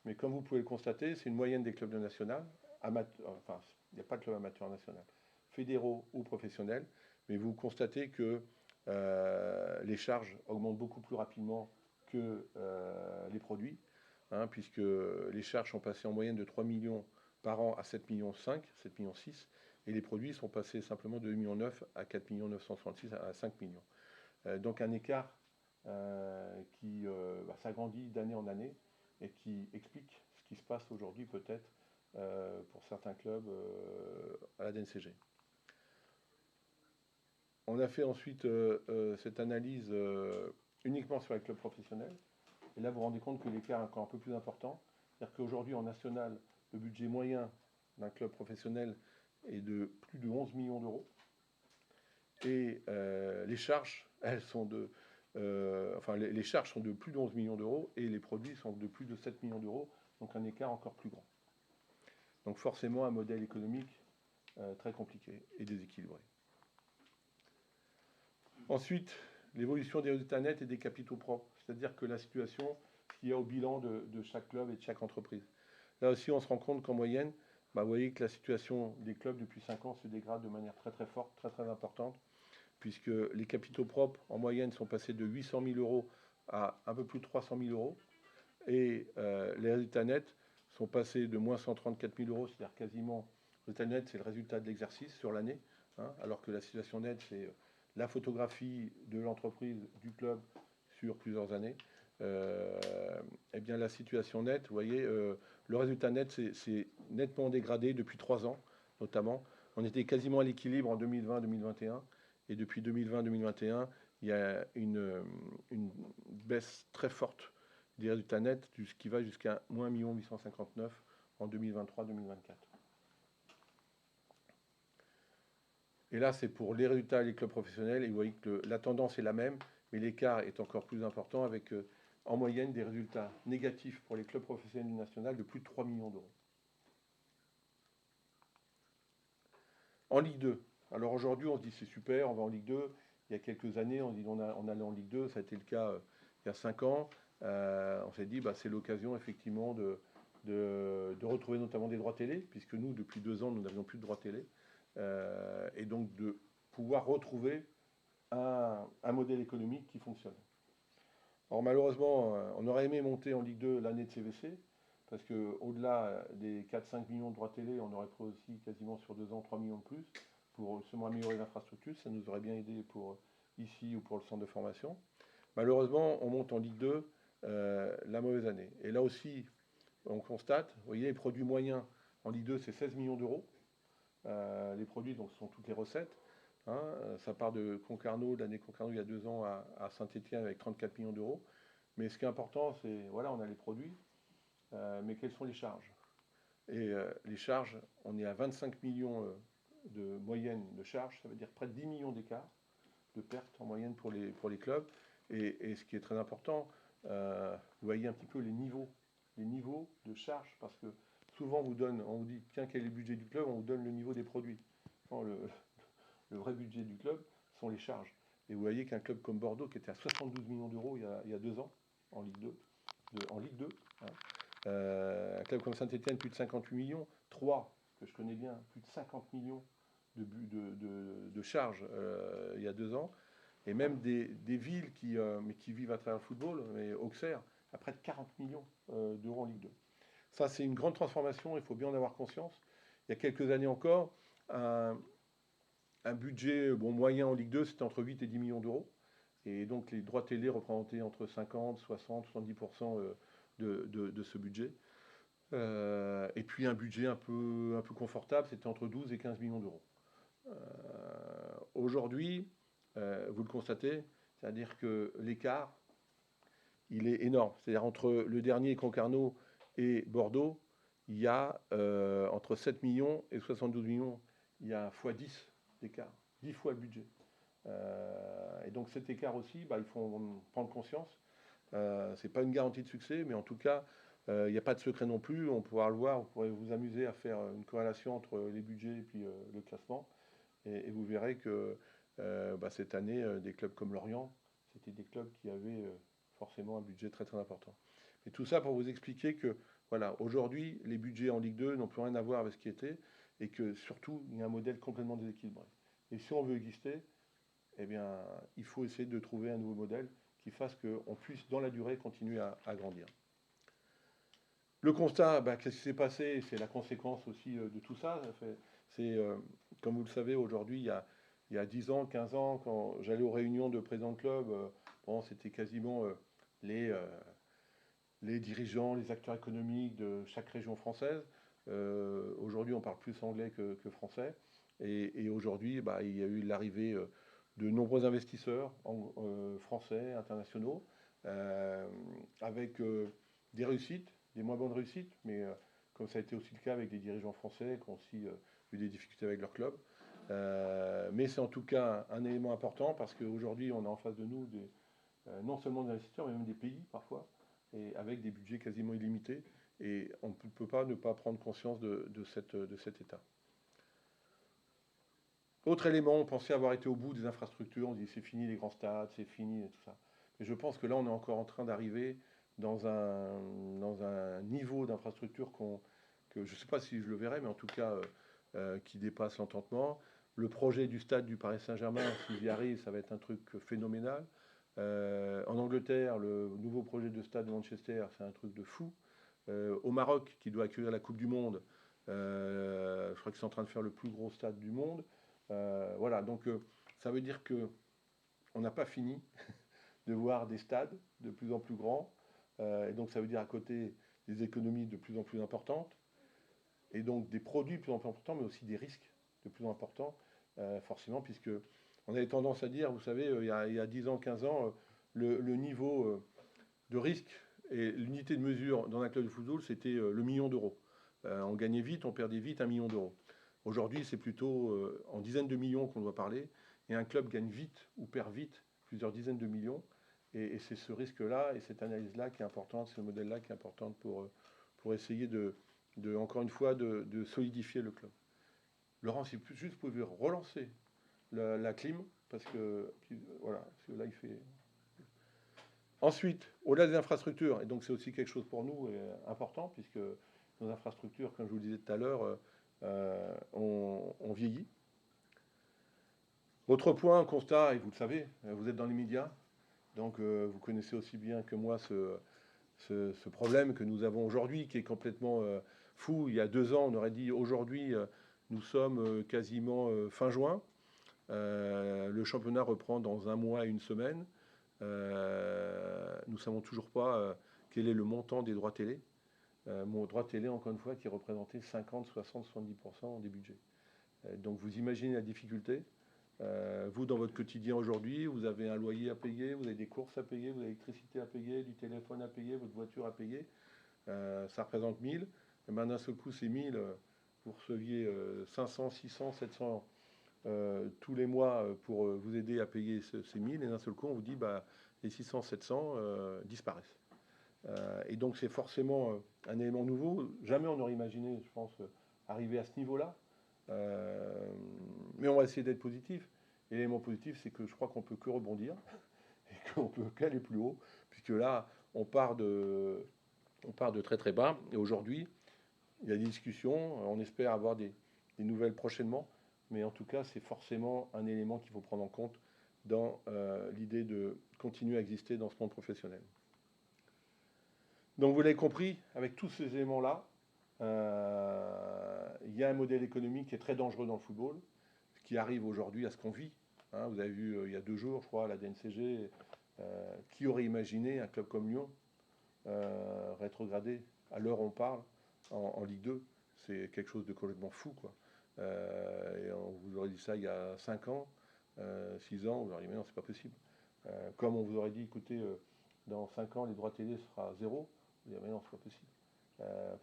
mais comme vous pouvez le constater, c'est une moyenne des clubs de national, enfin, il n'y a pas de club amateur national, fédéraux ou professionnels, mais vous constatez que les charges augmentent beaucoup plus rapidement que les produits, hein, puisque les charges sont passées en moyenne de 3 millions par an à 7 millions 5, 7 millions 6, et les produits sont passés simplement de 2 millions 9 à 4 millions 966 à 5 millions. Donc un écart qui s'agrandit d'année en année et qui explique ce qui se passe aujourd'hui peut-être pour certains clubs à la DNCG. On a fait ensuite cette analyse uniquement sur les clubs professionnels. Et là, vous vous rendez compte que l'écart est encore un peu plus important. C'est-à-dire qu'aujourd'hui, en national, le budget moyen d'un club professionnel est de plus de 11 millions d'euros. Et les charges, elles sont de... les charges sont de plus de 11 millions d'euros et les produits sont de plus de 7 millions d'euros, donc un écart encore plus grand. Donc forcément un modèle économique très compliqué et déséquilibré. Ensuite, l'évolution des résultats nets et des capitaux propres, c'est-à-dire que la situation qu'il y a au bilan de chaque club et de chaque entreprise. Là aussi, on se rend compte qu'en moyenne, vous voyez que la situation des clubs depuis 5 ans se dégrade de manière très très forte, très très importante, puisque les capitaux propres en moyenne sont passés de 800 000 euros à un peu plus de 300 000 euros, et les résultats nets sont passés de moins 134 000 euros, c'est-à-dire quasiment, le résultat net c'est le résultat de l'exercice sur l'année, hein, alors que la situation nette c'est la photographie de l'entreprise, du club sur plusieurs années. Eh bien la situation nette, vous voyez, le résultat net c'est nettement dégradé depuis 3 ans notamment. On était quasiment à l'équilibre en 2020-2021 et depuis 2020-2021 il y a une baisse très forte des résultats nets, ce qui va jusqu'à moins 1 859 000 en 2023-2024. Et là, c'est pour les résultats et les clubs professionnels. Et vous voyez que la tendance est la même, mais l'écart est encore plus important avec, en moyenne, des résultats négatifs pour les clubs professionnels nationaux de plus de 3 millions d'euros. En Ligue 2. Alors aujourd'hui, on se dit c'est super, on va en Ligue 2. Il y a quelques années, on dit on allait en Ligue 2. Ça a été le cas il y a 5 ans. On s'est dit c'est l'occasion effectivement de retrouver notamment des droits télé, puisque nous, depuis 2 ans, nous n'avions plus de droits télé. Et donc de pouvoir retrouver un modèle économique qui fonctionne. Alors malheureusement, on aurait aimé monter en Ligue 2 l'année de CVC, parce qu'au-delà des 4-5 millions de droits télé, on aurait pris aussi quasiment sur 2 ans 3 millions de plus pour seulement améliorer l'infrastructure. Ça nous aurait bien aidé pour ici ou pour le centre de formation. Malheureusement, on monte en Ligue 2 la mauvaise année. Et là aussi, on constate, vous voyez, les produits moyens en Ligue 2, c'est 16 millions d'euros. Les produits, donc, sont toutes les recettes. Hein, ça part de Concarneau, l'année Concarneau il y a 2 ans à Saint-Étienne avec 34 millions d'euros. Mais ce qui est important, c'est, voilà, on a les produits, mais quelles sont les charges? Et les charges, on est à 25 millions de moyenne de charges, ça veut dire près de 10 millions d'écart de pertes en moyenne pour les clubs. Et ce qui est très important, vous voyez un petit peu les niveaux de charges, parce que souvent on vous dit, tiens, quel est le budget du club, on vous donne le niveau des produits. Non, le vrai budget du club sont les charges. Et vous voyez qu'un club comme Bordeaux, qui était à 72 millions d'euros il y a 2 ans, en Ligue 2, en Ligue 2, hein, un club comme Saint-Etienne, plus de 58 millions, 3, que je connais bien, plus de 50 millions de charges il y a 2 ans, et même des villes qui vivent à travers le football, mais Auxerre, à près de 40 millions d'euros en Ligue 2. Ça, c'est une grande transformation, il faut bien en avoir conscience. Il y a quelques années encore, un budget moyen en Ligue 2, c'était entre 8 et 10 millions d'euros. Et donc les droits télé représentaient entre 50, 60, 70% de ce budget. Et puis un budget un peu confortable, c'était entre 12 et 15 millions d'euros. Aujourd'hui, vous le constatez, c'est-à-dire que l'écart, il est énorme. C'est-à-dire entre le dernier Concarneau et Bordeaux, il y a entre 7 millions et 72 millions, il y a x10 d'écart, 10 fois le budget. Et donc cet écart aussi, il faut en prendre conscience. C'est pas une garantie de succès, mais en tout cas, il n'y a pas de secret non plus. On pourra le voir, vous pourrez vous amuser à faire une corrélation entre les budgets et puis le classement. Et vous verrez que cette année, des clubs comme Lorient, c'était des clubs qui avaient forcément un budget très très important. Et tout ça pour vous expliquer que voilà, aujourd'hui, les budgets en Ligue 2 n'ont plus rien à voir avec ce qui était, et que surtout, il y a un modèle complètement déséquilibré. Et si on veut exister, eh bien, il faut essayer de trouver un nouveau modèle qui fasse qu'on puisse, dans la durée, continuer à grandir. Le constat, qu'est-ce qui s'est passé? C'est la conséquence aussi de tout ça. C'est, comme vous le savez, aujourd'hui, il y a 10 ans, 15 ans, quand j'allais aux réunions de présidents de club, c'était quasiment les, euh, les dirigeants, les acteurs économiques de chaque région française. Aujourd'hui, on parle plus anglais que français. Et aujourd'hui, il y a eu l'arrivée de nombreux investisseurs français, internationaux, avec des réussites, des moins bonnes réussites, mais comme ça a été aussi le cas avec des dirigeants français qui ont aussi eu des difficultés avec leur club. Mais c'est en tout cas un élément important, parce qu'aujourd'hui, on a en face de nous non seulement des investisseurs, mais même des pays parfois, et avec des budgets quasiment illimités. Et on ne peut pas ne pas prendre conscience de cet état. Autre élément, on pensait avoir été au bout des infrastructures, on dit c'est fini les grands stades, c'est fini et tout ça. Mais je pense que là, on est encore en train d'arriver dans un niveau d'infrastructure que je ne sais pas si je le verrai, mais en tout cas qui dépasse l'entendement. Le projet du stade du Paris Saint-Germain, s'il y arrive, ça va être un truc phénoménal. En Angleterre, le nouveau projet de stade de Manchester, c'est un truc de fou. Au Maroc, qui doit accueillir la Coupe du Monde, je crois qu'ils sont en train de faire le plus gros stade du monde. Voilà, donc ça veut dire que on n'a pas fini de voir des stades de plus en plus grands. Et donc ça veut dire à côté des économies de plus en plus importantes, et donc des produits de plus en plus importants, mais aussi des risques de plus en plus importants, forcément, puisque on avait tendance à dire, vous savez, il y a 10 ans, 15 ans, le niveau de risque et l'unité de mesure dans un club de football, c'était le million d'euros. On gagnait vite, on perdait vite 1 million d'euros. Aujourd'hui, c'est plutôt en dizaines de millions qu'on doit parler, et un club gagne vite ou perd vite plusieurs dizaines de millions. Et c'est ce risque-là et cette analyse-là qui est importante, ce modèle-là qui est importante pour essayer encore une fois, de solidifier le club. Laurent, si juste vous pouvez relancer la clim, parce que voilà, parce que là il fait. Ensuite, au-delà des infrastructures, et donc c'est aussi quelque chose pour nous important, puisque nos infrastructures, comme je vous le disais tout à l'heure, on vieillit. Autre point, constat, et vous le savez, vous êtes dans les médias, donc vous connaissez aussi bien que moi ce problème que nous avons aujourd'hui, qui est complètement fou. Il y a 2 ans, on aurait dit aujourd'hui, nous sommes quasiment fin juin. Le championnat reprend dans 1 mois et 1 semaine. Nous ne savons toujours pas quel est le montant des droits télé. Mon droit télé, encore une fois, qui représentait 50, 60, 70% des budgets. Donc vous imaginez la difficulté. Vous, dans votre quotidien aujourd'hui, vous avez un loyer à payer, vous avez des courses à payer, vous avez l'électricité à payer, du téléphone à payer, votre voiture à payer. Ça représente 1000. Et ben, d'un seul coup, ces 1000, vous receviez 500, 600, 700 tous les mois pour vous aider à payer ces 1000. Et d'un seul coup, on vous dit bah, les 600, 700 disparaissent. Et donc, c'est forcément un élément nouveau. Jamais on n'aurait imaginé, je pense, arriver à ce niveau-là. Mais on va essayer d'être positif. Et l'élément positif, c'est que je crois qu'on peut que rebondir et qu'on peut qu'aller plus haut, puisque là, on part de très très bas. Et aujourd'hui, il y a des discussions. On espère avoir des nouvelles prochainement. Mais en tout cas, c'est forcément un élément qu'il faut prendre en compte dans l'idée de continuer à exister dans ce monde professionnel. Donc vous l'avez compris, avec tous ces éléments-là, il y a un modèle économique qui est très dangereux dans le football, qui arrive aujourd'hui à ce qu'on vit. Hein, vous avez vu il y a 2 jours, je crois, à la DNCG, qui aurait imaginé un club comme Lyon rétrogradé à l'heure où on parle en Ligue 2. C'est quelque chose de complètement fou, quoi. Et on vous aurait dit ça il y a 5 ans, 6 ans, vous auriez dit mais non, c'est pas possible. Comme on vous aurait dit, écoutez, dans 5 ans, les droits télé sera zéro, vous dites mais non, c'est pas possible.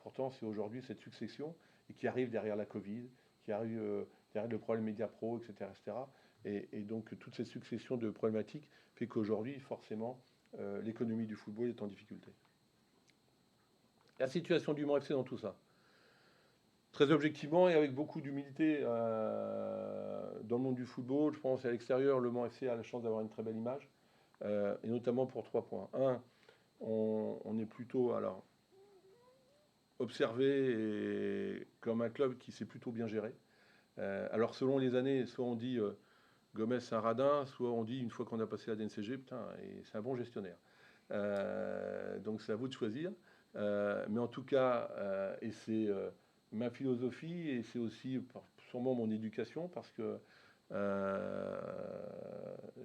Pourtant, c'est aujourd'hui cette succession et qui arrive derrière la Covid, qui arrive derrière le problème Média Pro, etc. etc. Et donc, toute cette succession de problématiques fait qu'aujourd'hui, forcément, l'économie du football est en difficulté. La situation du Mans FC dans tout ça. Très objectivement et avec beaucoup d'humilité dans le monde du football, je pense à l'extérieur, le Mans FC a la chance d'avoir une très belle image, et notamment pour 3 points. Un, on est plutôt observé comme un club qui s'est plutôt bien géré. Alors selon les années, soit on dit Gomez c'est un radin, soit on dit une fois qu'on a passé la DNCG, putain, et c'est un bon gestionnaire. Donc c'est à vous de choisir. Mais en tout cas, et c'est ma philosophie, et c'est aussi sûrement mon éducation, parce que je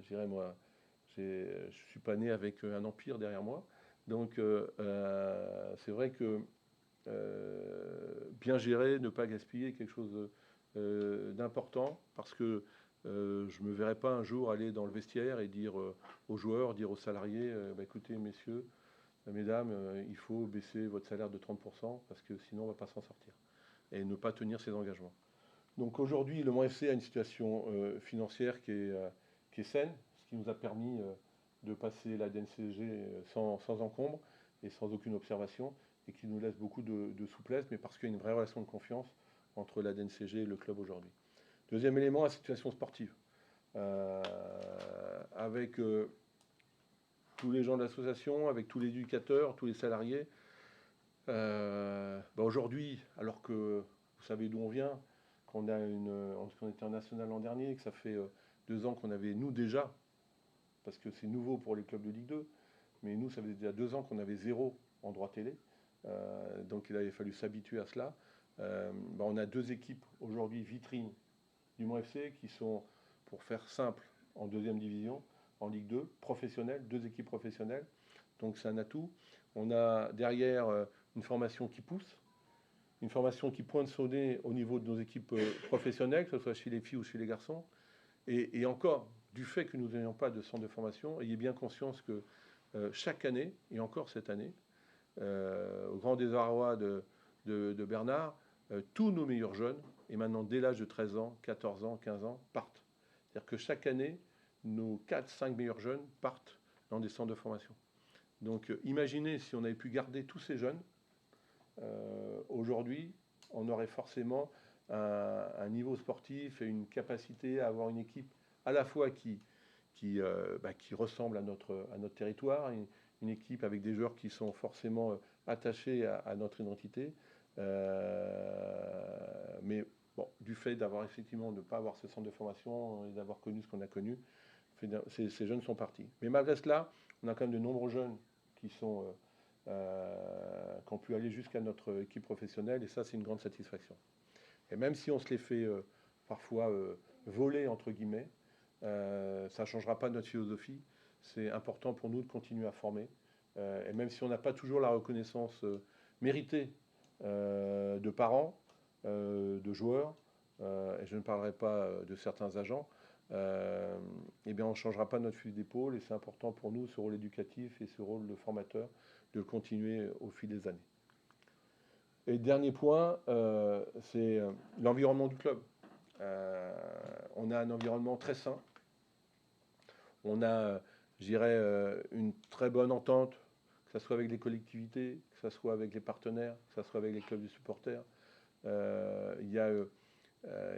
dirais moi, je suis pas né avec un empire derrière moi. Donc c'est vrai que bien gérer, ne pas gaspiller quelque chose d'important, parce que je ne me verrai pas un jour aller dans le vestiaire et dire aux joueurs, dire aux salariés, bah, écoutez messieurs, mesdames, il faut baisser votre salaire de 30% parce que sinon on ne va pas s'en sortir. Et ne pas tenir ses engagements. Donc aujourd'hui, le Mans FC a une situation financière qui est saine, ce qui nous a permis de passer la DNCG sans encombre et sans aucune observation, et qui nous laisse beaucoup de souplesse, mais parce qu'il y a une vraie relation de confiance entre la DNCG et le club aujourd'hui. Deuxième élément, la situation sportive. Avec tous les gens de l'association, avec tous les éducateurs, tous les salariés. Aujourd'hui, alors que vous savez d'où on vient, qu'on était en national l'an dernier, que ça fait 2 ans qu'on avait, nous déjà, parce que c'est nouveau pour les clubs de Ligue 2, mais nous, ça faisait déjà 2 ans qu'on avait 0 en droit télé. Donc il avait fallu s'habituer à cela. On a 2 équipes aujourd'hui vitrines du Mans FC qui sont, pour faire simple, en 2e division, en Ligue 2, professionnelles, 2 équipes professionnelles. Donc c'est un atout. On a derrière une formation qui pousse, une formation qui pointe son nez au niveau de nos équipes professionnelles, que ce soit chez les filles ou chez les garçons. Et encore, du fait que nous n'ayons pas de centre de formation, ayez bien conscience que chaque année, et encore cette année, au grand désarroi de Bernard, tous nos meilleurs jeunes, et maintenant dès l'âge de 13 ans, 14 ans, 15 ans, partent. C'est-à-dire que chaque année, nos 4-5 meilleurs jeunes partent dans des centres de formation. Donc imaginez si on avait pu garder tous ces jeunes, aujourd'hui, on aurait forcément un niveau sportif et une capacité à avoir une équipe à la fois qui ressemble à notre territoire, une équipe avec des joueurs qui sont forcément attachés à notre identité. Mais bon, du fait d'avoir effectivement de ne pas avoir ce centre de formation et d'avoir connu ce qu'on a connu, ces jeunes sont partis. Mais malgré cela, on a quand même de nombreux jeunes qui ont pu aller jusqu'à notre équipe professionnelle, et ça, c'est une grande satisfaction. Et même si on se les fait parfois voler, entre guillemets, ça ne changera pas notre philosophie. C'est important pour nous de continuer à former. Et même si on n'a pas toujours la reconnaissance méritée de parents, de joueurs, et je ne parlerai pas de certains agents, eh bien, on ne changera pas notre fusil d'épaule. Et c'est important pour nous, ce rôle éducatif et ce rôle de formateur, de le continuer au fil des années. Et dernier point, c'est l'environnement du club. On a un environnement très sain. On a, je dirais, une très bonne entente, que ce soit avec les collectivités, que ce soit avec les partenaires, que ce soit avec les clubs de supporters. Il y a,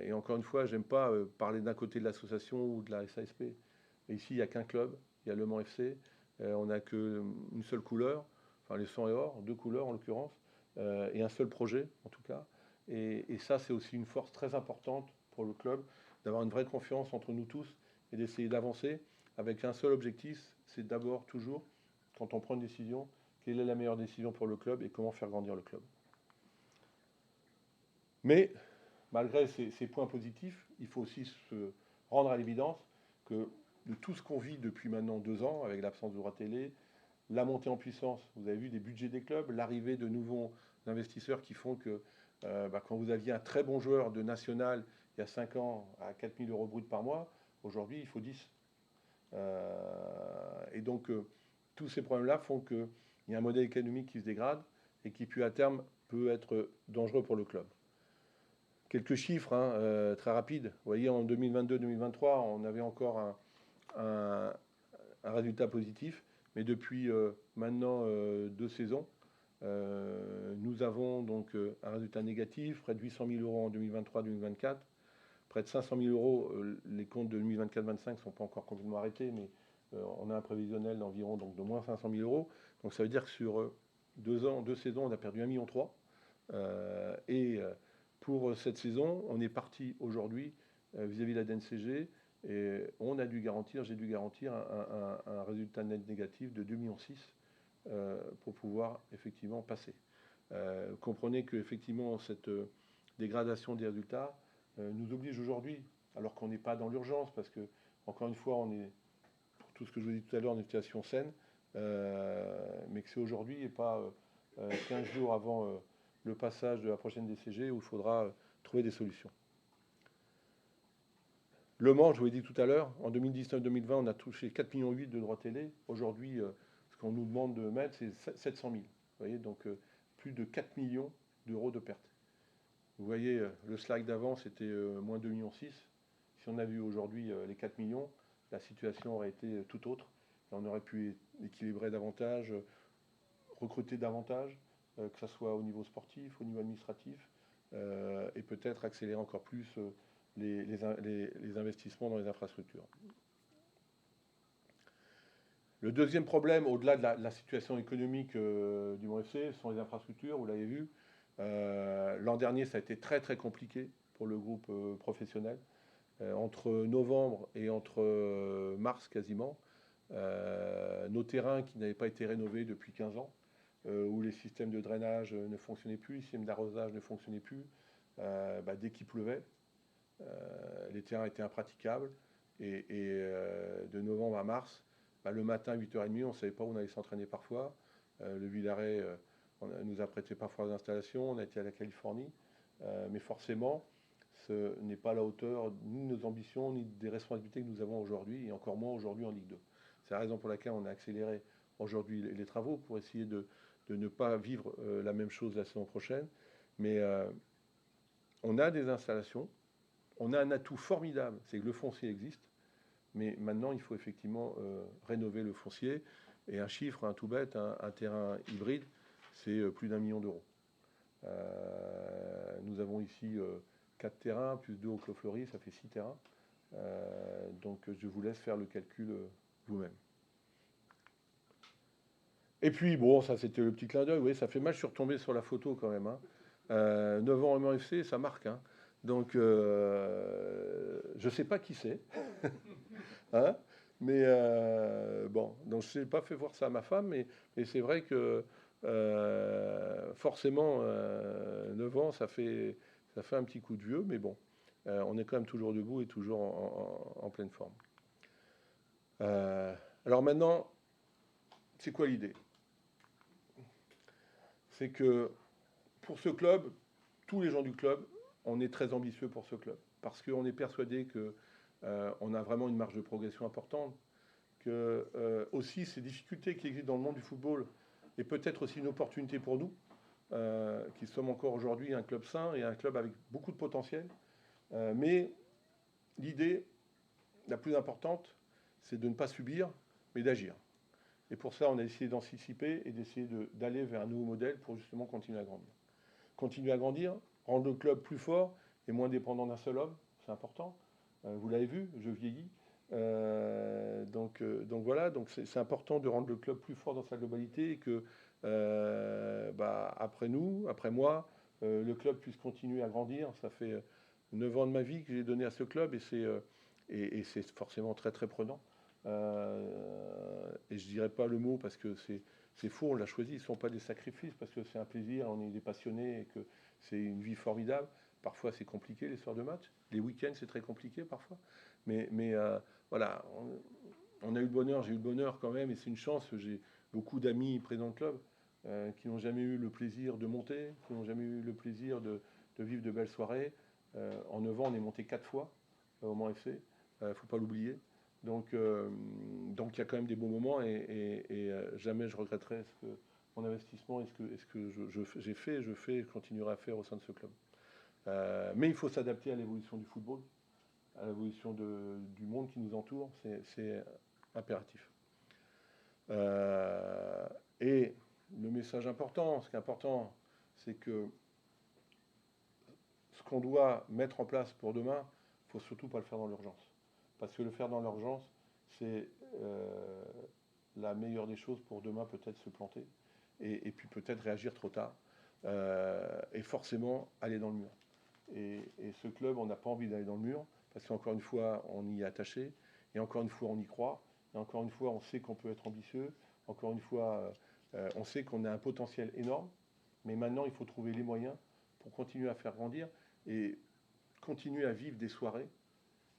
et encore une fois, j'aime pas parler d'un côté de l'association ou de la SASP. Et ici, il n'y a qu'un club, il y a Le Mans FC. On n'a qu'une seule couleur, enfin les sang et or, deux couleurs en l'occurrence, et un seul projet en tout cas. Et ça, c'est aussi une force très importante pour le club, d'avoir une vraie confiance entre nous tous et d'essayer d'avancer avec un seul objectif, c'est d'abord toujours, quand on prend une décision, quelle est la meilleure décision pour le club et comment faire grandir le club. Mais malgré ces points positifs, il faut aussi se rendre à l'évidence que de tout ce qu'on vit depuis maintenant 2 ans, avec l'absence de droit télé, la montée en puissance, vous avez vu des budgets des clubs, l'arrivée de nouveaux investisseurs qui font que quand vous aviez un très bon joueur de national il y a 5 ans à 4 000 euros brut par mois, aujourd'hui il faut 10. Et donc tous ces problèmes-là font qu'il y a un modèle économique qui se dégrade et qui puis à terme peut être dangereux pour le club. Quelques chiffres très rapides. Vous voyez, en 2022-2023, on avait encore un résultat positif, mais depuis maintenant 2 saisons, nous avons donc un résultat négatif, près de 800 000 euros en 2023-2024, près de 500 000 euros. Les comptes de 2024-2025 ne sont pas encore complètement arrêtés, mais on a un prévisionnel d'environ donc de moins 500 000 euros. Donc ça veut dire que sur 2 ans, 2 saisons, on a perdu 1,3 million. Et pour cette saison, on est parti aujourd'hui vis-à-vis de la DNCG et j'ai dû garantir un résultat net négatif de 2,6 millions pour pouvoir effectivement passer. Comprenez que effectivement cette dégradation des résultats nous oblige aujourd'hui, alors qu'on n'est pas dans l'urgence, parce que encore une fois, on est, pour tout ce que je vous dis tout à l'heure, en situation saine, mais que c'est aujourd'hui et pas 15 jours avant le passage de la prochaine DCG où il faudra trouver des solutions. Le Mans, je vous l'ai dit tout à l'heure, en 2019-2020, on a touché 4,8 millions de droits télé. Aujourd'hui, ce qu'on nous demande de mettre, c'est 700 000. Vous voyez, donc plus de 4 millions d'euros de pertes. Vous voyez, le slide d'avant, c'était moins 2,6 millions. Si on avait eu aujourd'hui les 4 millions, la situation aurait été tout autre. Et on aurait pu équilibrer davantage, recruter davantage, que ce soit au niveau sportif, au niveau administratif, et peut-être accélérer encore plus les investissements dans les infrastructures. Le deuxième problème, au-delà de la situation économique du Mans FC, sont les infrastructures, vous l'avez vu. L'an dernier, ça a été très très compliqué pour le groupe professionnel. Entre novembre et entre mars quasiment, nos terrains qui n'avaient pas été rénovés depuis 15 ans, où les systèmes de drainage ne fonctionnaient plus, les systèmes d'arrosage ne fonctionnaient plus, dès qu'il pleuvait, les terrains étaient impraticables. Et de novembre à mars, le matin, 8h30, on ne savait pas où on allait s'entraîner parfois. Le Villaret nous a prêté parfois des installations, on a été à la Californie. Mais forcément, ce n'est pas à la hauteur ni de nos ambitions, ni des responsabilités que nous avons aujourd'hui, et encore moins aujourd'hui en Ligue 2. C'est la raison pour laquelle on a accéléré aujourd'hui les travaux pour essayer de ne pas vivre la même chose la saison prochaine. Mais on a des installations, on a un atout formidable, c'est que le foncier existe, mais maintenant il faut effectivement rénover le foncier. Et un chiffre, un tout bête, un terrain hybride, c'est plus d'1 million d'euros. Nous avons ici 4 terrains, plus 2 au Clos Fleury, ça fait 6 terrains. Donc je vous laisse faire le calcul vous-même. Et puis bon, ça c'était le petit clin d'œil, oui, ça fait mal, je suis retombé sur la photo quand même. 9 ans au Mans FC, ça marque. Donc je ne sais pas qui c'est. Mais bon, donc je n'ai pas fait voir ça à ma femme, mais c'est vrai que forcément, 9 ans, ça fait un petit coup de vieux, mais bon, on est quand même toujours debout et toujours en pleine forme. Alors maintenant, c'est quoi l'idée? C'est que pour ce club, tous les gens du club, on est très ambitieux pour ce club, parce qu'on est persuadé que on a vraiment une marge de progression importante, que aussi ces difficultés qui existent dans le monde du football et peut-être aussi une opportunité pour nous, qui sommes encore aujourd'hui un club sain et un club avec beaucoup de potentiel. Mais l'idée la plus importante, c'est de ne pas subir, mais d'agir. Et pour ça, on a essayé d'anticiper et d'essayer d'aller vers un nouveau modèle pour justement continuer à grandir. Continuer à grandir, rendre le club plus fort et moins dépendant d'un seul homme, c'est important. Vous l'avez vu, je vieillis. Donc voilà, donc c'est important de rendre le club plus fort dans sa globalité et que après nous, après moi, le club puisse continuer à grandir. Ça fait 9 ans de ma vie que j'ai donné à ce club et c'est forcément très très prenant. Et je dirais pas le mot parce que c'est faux, on l'a choisi, ce ne sont pas des sacrifices parce que c'est un plaisir, on est des passionnés et que c'est une vie formidable. Parfois c'est compliqué les soirs de match, les week-ends c'est très compliqué parfois, mais voilà, on a eu le bonheur, j'ai eu le bonheur quand même et c'est une chance, j'ai beaucoup d'amis présents au club qui n'ont jamais eu le plaisir de monter, qui n'ont jamais eu le plaisir de vivre de belles soirées. En 9 ans on est monté 4 fois au Mans FC, il ne faut pas l'oublier. Donc il y a quand même des bons moments et jamais je regretterai mon investissement et ce que j'ai fait, je fais et je continuerai à faire au sein de ce club. Mais il faut s'adapter à l'évolution du football, à l'évolution du monde qui nous entoure, c'est impératif. Et le message important, ce qui est important, c'est que ce qu'on doit mettre en place pour demain, il ne faut surtout pas le faire dans l'urgence. Parce que le faire dans l'urgence, c'est la meilleure des choses pour demain peut-être se planter et puis peut-être réagir trop tard et forcément aller dans le mur. Et ce club, on n'a pas envie d'aller dans le mur parce qu'encore une fois, on y est attaché et encore une fois, on y croit. Et encore une fois, on sait qu'on peut être ambitieux. Encore une fois, on sait qu'on a un potentiel énorme. Mais maintenant, il faut trouver les moyens pour continuer à faire grandir et continuer à vivre des soirées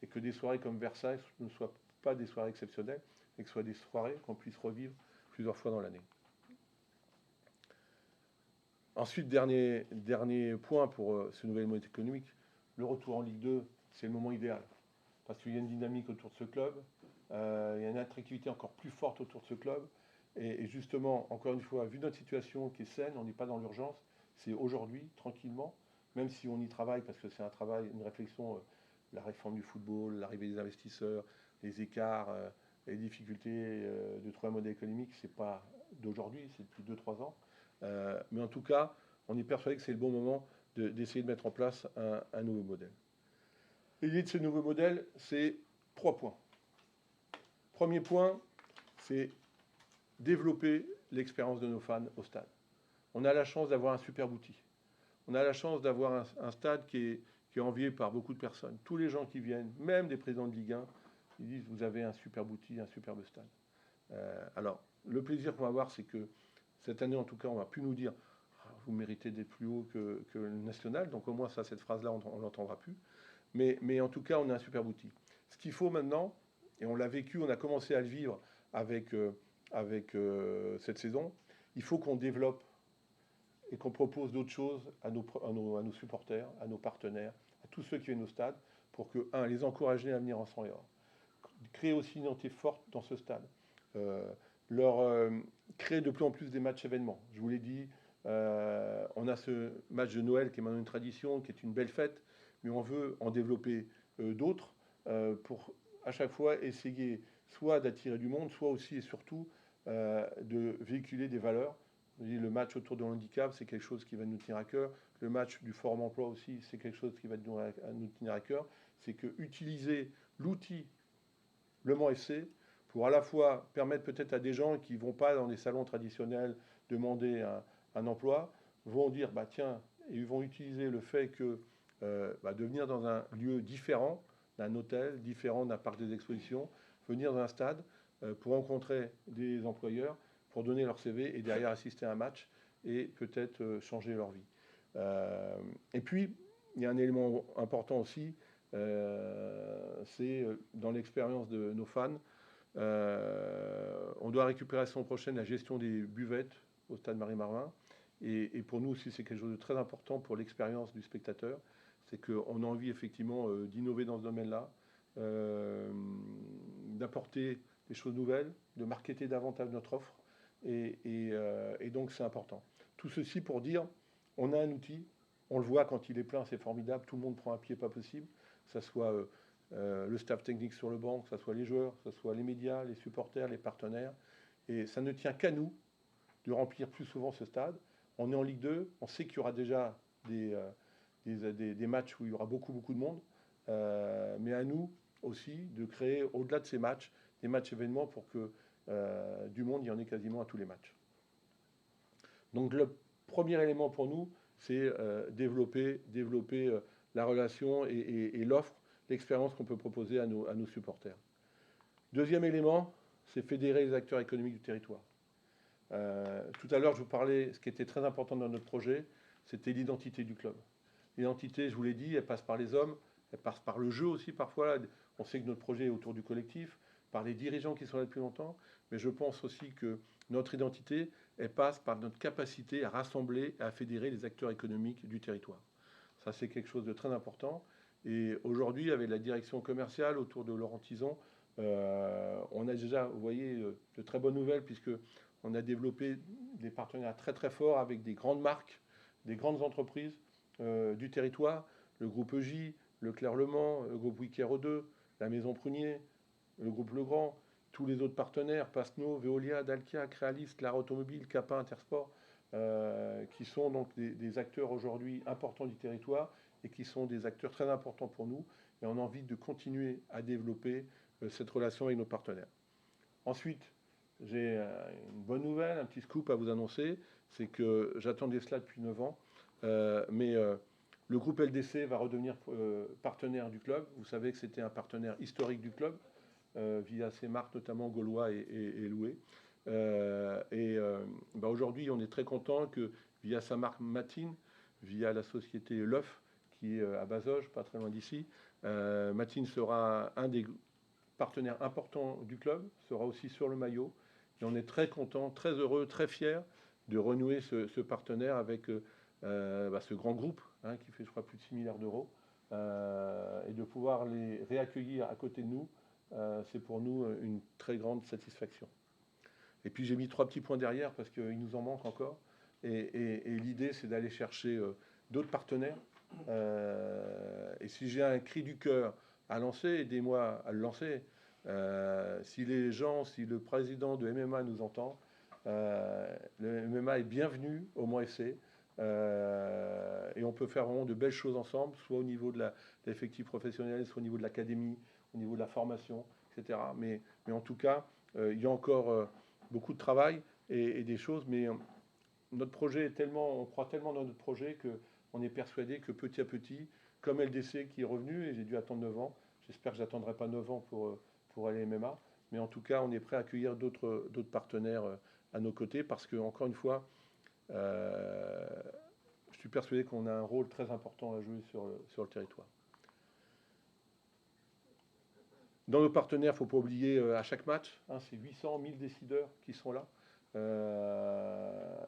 et que des soirées comme Versailles ne soient pas des soirées exceptionnelles, et que ce soit des soirées qu'on puisse revivre plusieurs fois dans l'année. Ensuite, dernier point pour ce nouvel modèle économique, le retour en Ligue 2, c'est le moment idéal. Parce qu'il y a une dynamique autour de ce club, il y a une attractivité encore plus forte autour de ce club. Et justement, encore une fois, vu notre situation qui est saine, on n'est pas dans l'urgence, c'est aujourd'hui, tranquillement, même si on y travaille, parce que c'est un travail, une réflexion, la réforme du football, l'arrivée des investisseurs, les écarts, les difficultés de trouver un modèle économique, c'est pas d'aujourd'hui, c'est depuis 2-3 ans. Mais en tout cas, on est persuadé que c'est le bon moment d'essayer de mettre en place un nouveau modèle. L'idée de ce nouveau modèle, c'est 3 points. Premier point, c'est développer l'expérience de nos fans au stade. On a la chance d'avoir un superbe outil. On a la chance d'avoir un stade qui est envié par beaucoup de personnes. Tous les gens qui viennent, même des présidents de Ligue 1, ils disent vous avez un superbe outil, un superbe stade. Alors, le plaisir qu'on va avoir, c'est que cette année, en tout cas, on va plus nous dire vous méritez d'être plus haut que le national. Donc au moins, ça, cette phrase-là, on ne l'entendra plus. Mais en tout cas, on a un superbe outil. Ce qu'il faut maintenant, et on l'a vécu, on a commencé à le vivre avec cette saison, il faut qu'on développe et qu'on propose d'autres choses à nos supporters, à nos partenaires, à tous ceux qui viennent au stade, pour que, les encourager à venir en sang et or. Créer aussi une identité forte dans ce stade. Créer de plus en plus des matchs événements. Je vous l'ai dit, on a ce match de Noël qui est maintenant une tradition, qui est une belle fête, mais on veut en développer d'autres pour à chaque fois essayer soit d'attirer du monde, soit aussi et surtout de véhiculer des valeurs. Le match autour de handicap, c'est quelque chose qui va nous tenir à cœur. Le match du Forum Emploi aussi, c'est quelque chose qui va nous tenir à cœur. C'est que utiliser l'outil Le Mans FC pour à la fois permettre peut-être à des gens qui ne vont pas dans les salons traditionnels demander un emploi, vont dire, bah tiens, et ils vont utiliser le fait que de venir dans un lieu différent, d'un hôtel, différent d'un parc des expositions, venir dans un stade pour rencontrer des employeurs, pour donner leur CV et derrière assister à un match et peut-être changer leur vie. Et puis, il y a un élément important aussi, c'est dans l'expérience de nos fans. On doit récupérer la saison prochaine la gestion des buvettes au stade Marie-Marvin. Et pour nous aussi, c'est quelque chose de très important pour l'expérience du spectateur. C'est qu'on a envie effectivement d'innover dans ce domaine-là, d'apporter des choses nouvelles, de marketer davantage notre offre. Et donc c'est important. Tout ceci pour dire, on a un outil, on le voit quand il est plein, c'est formidable, tout le monde prend un pied pas possible, que ce soit le staff technique sur le banc, que ce soit les joueurs, que ce soit les médias, les supporters, les partenaires. Et ça ne tient qu'à nous de remplir plus souvent ce stade. On est en Ligue 2, on sait qu'il y aura déjà des matchs où il y aura beaucoup de monde, mais à nous aussi de créer, au-delà de ces matchs, des matchs événements pour que du monde, il y en ait quasiment à tous les matchs. Donc le premier élément pour nous, c'est développer la relation et l'offre, l'expérience qu'on peut proposer à nos supporters. Deuxième élément, c'est fédérer les acteurs économiques du territoire. Tout à l'heure, je vous parlais, ce qui était très important dans notre projet, c'était l'identité du club. L'identité, je vous l'ai dit, elle passe par les hommes, elle passe par le jeu aussi parfois. On sait que notre projet est autour du collectif, par les dirigeants qui sont là depuis longtemps, mais je pense aussi que notre identité, elle passe par notre capacité à rassembler et à fédérer les acteurs économiques du territoire. Ça, c'est quelque chose de très important. Et aujourd'hui, avec la direction commerciale autour de Laurent Tison, on a déjà, vous voyez, de très bonnes nouvelles, puisque on a développé des partenariats très forts avec des grandes marques, des grandes entreprises du territoire, le groupe EJ, Leclerc Le Mans, le groupe Wickero 2, la Maison Prunier, le groupe Legrand, tous les autres partenaires, Pasno, Veolia, Dalkia, Créalis, Clara Automobile, Capa, Intersport, qui sont donc des acteurs aujourd'hui importants du territoire et qui sont des acteurs très importants pour nous. Et on a envie de continuer à développer cette relation avec nos partenaires. Ensuite, j'ai une bonne nouvelle, un petit scoop à vous annoncer, c'est que j'attendais cela depuis 9 ans, mais le groupe LDC va redevenir partenaire du club. Vous savez que c'était un partenaire historique du club, via ses marques notamment Gaulois et Loué. Aujourd'hui, on est très content que via sa marque Matine, via la société L'Oeuf, qui est à Bazoges, pas très loin d'ici, Matine sera un des partenaires importants du club, sera aussi sur le maillot. Et on est très content, très heureux, très fiers de renouer ce partenaire avec ce grand groupe qui fait, je crois, plus de 6 milliards d'euros, et de pouvoir les réaccueillir à côté de nous. C'est pour nous une très grande satisfaction. Et puis j'ai mis 3 petits points derrière parce qu'il nous en manque encore. Et l'idée, c'est d'aller chercher d'autres partenaires. Et si j'ai un cri du cœur à lancer, aidez-moi à le lancer. Si le président de MMA nous entend, le MMA est bienvenu au Mans FC. Et on peut faire vraiment de belles choses ensemble, soit au niveau de l'effectif professionnel, soit au niveau de l'académie, au niveau de la formation, etc. Mais en tout cas, il y a encore beaucoup de travail et des choses, mais notre projet est tellement, on croit tellement dans notre projet qu'on est persuadé que petit à petit, comme LDC qui est revenu, et j'ai dû attendre 9 ans, j'espère que je n'attendrai pas 9 ans pour aller MMA, mais en tout cas, on est prêt à accueillir d'autres partenaires à nos côtés, parce que, encore une fois, je suis persuadé qu'on a un rôle très important à jouer sur le territoire. Dans nos partenaires, il ne faut pas oublier à chaque match, c'est 800 000 décideurs qui sont là.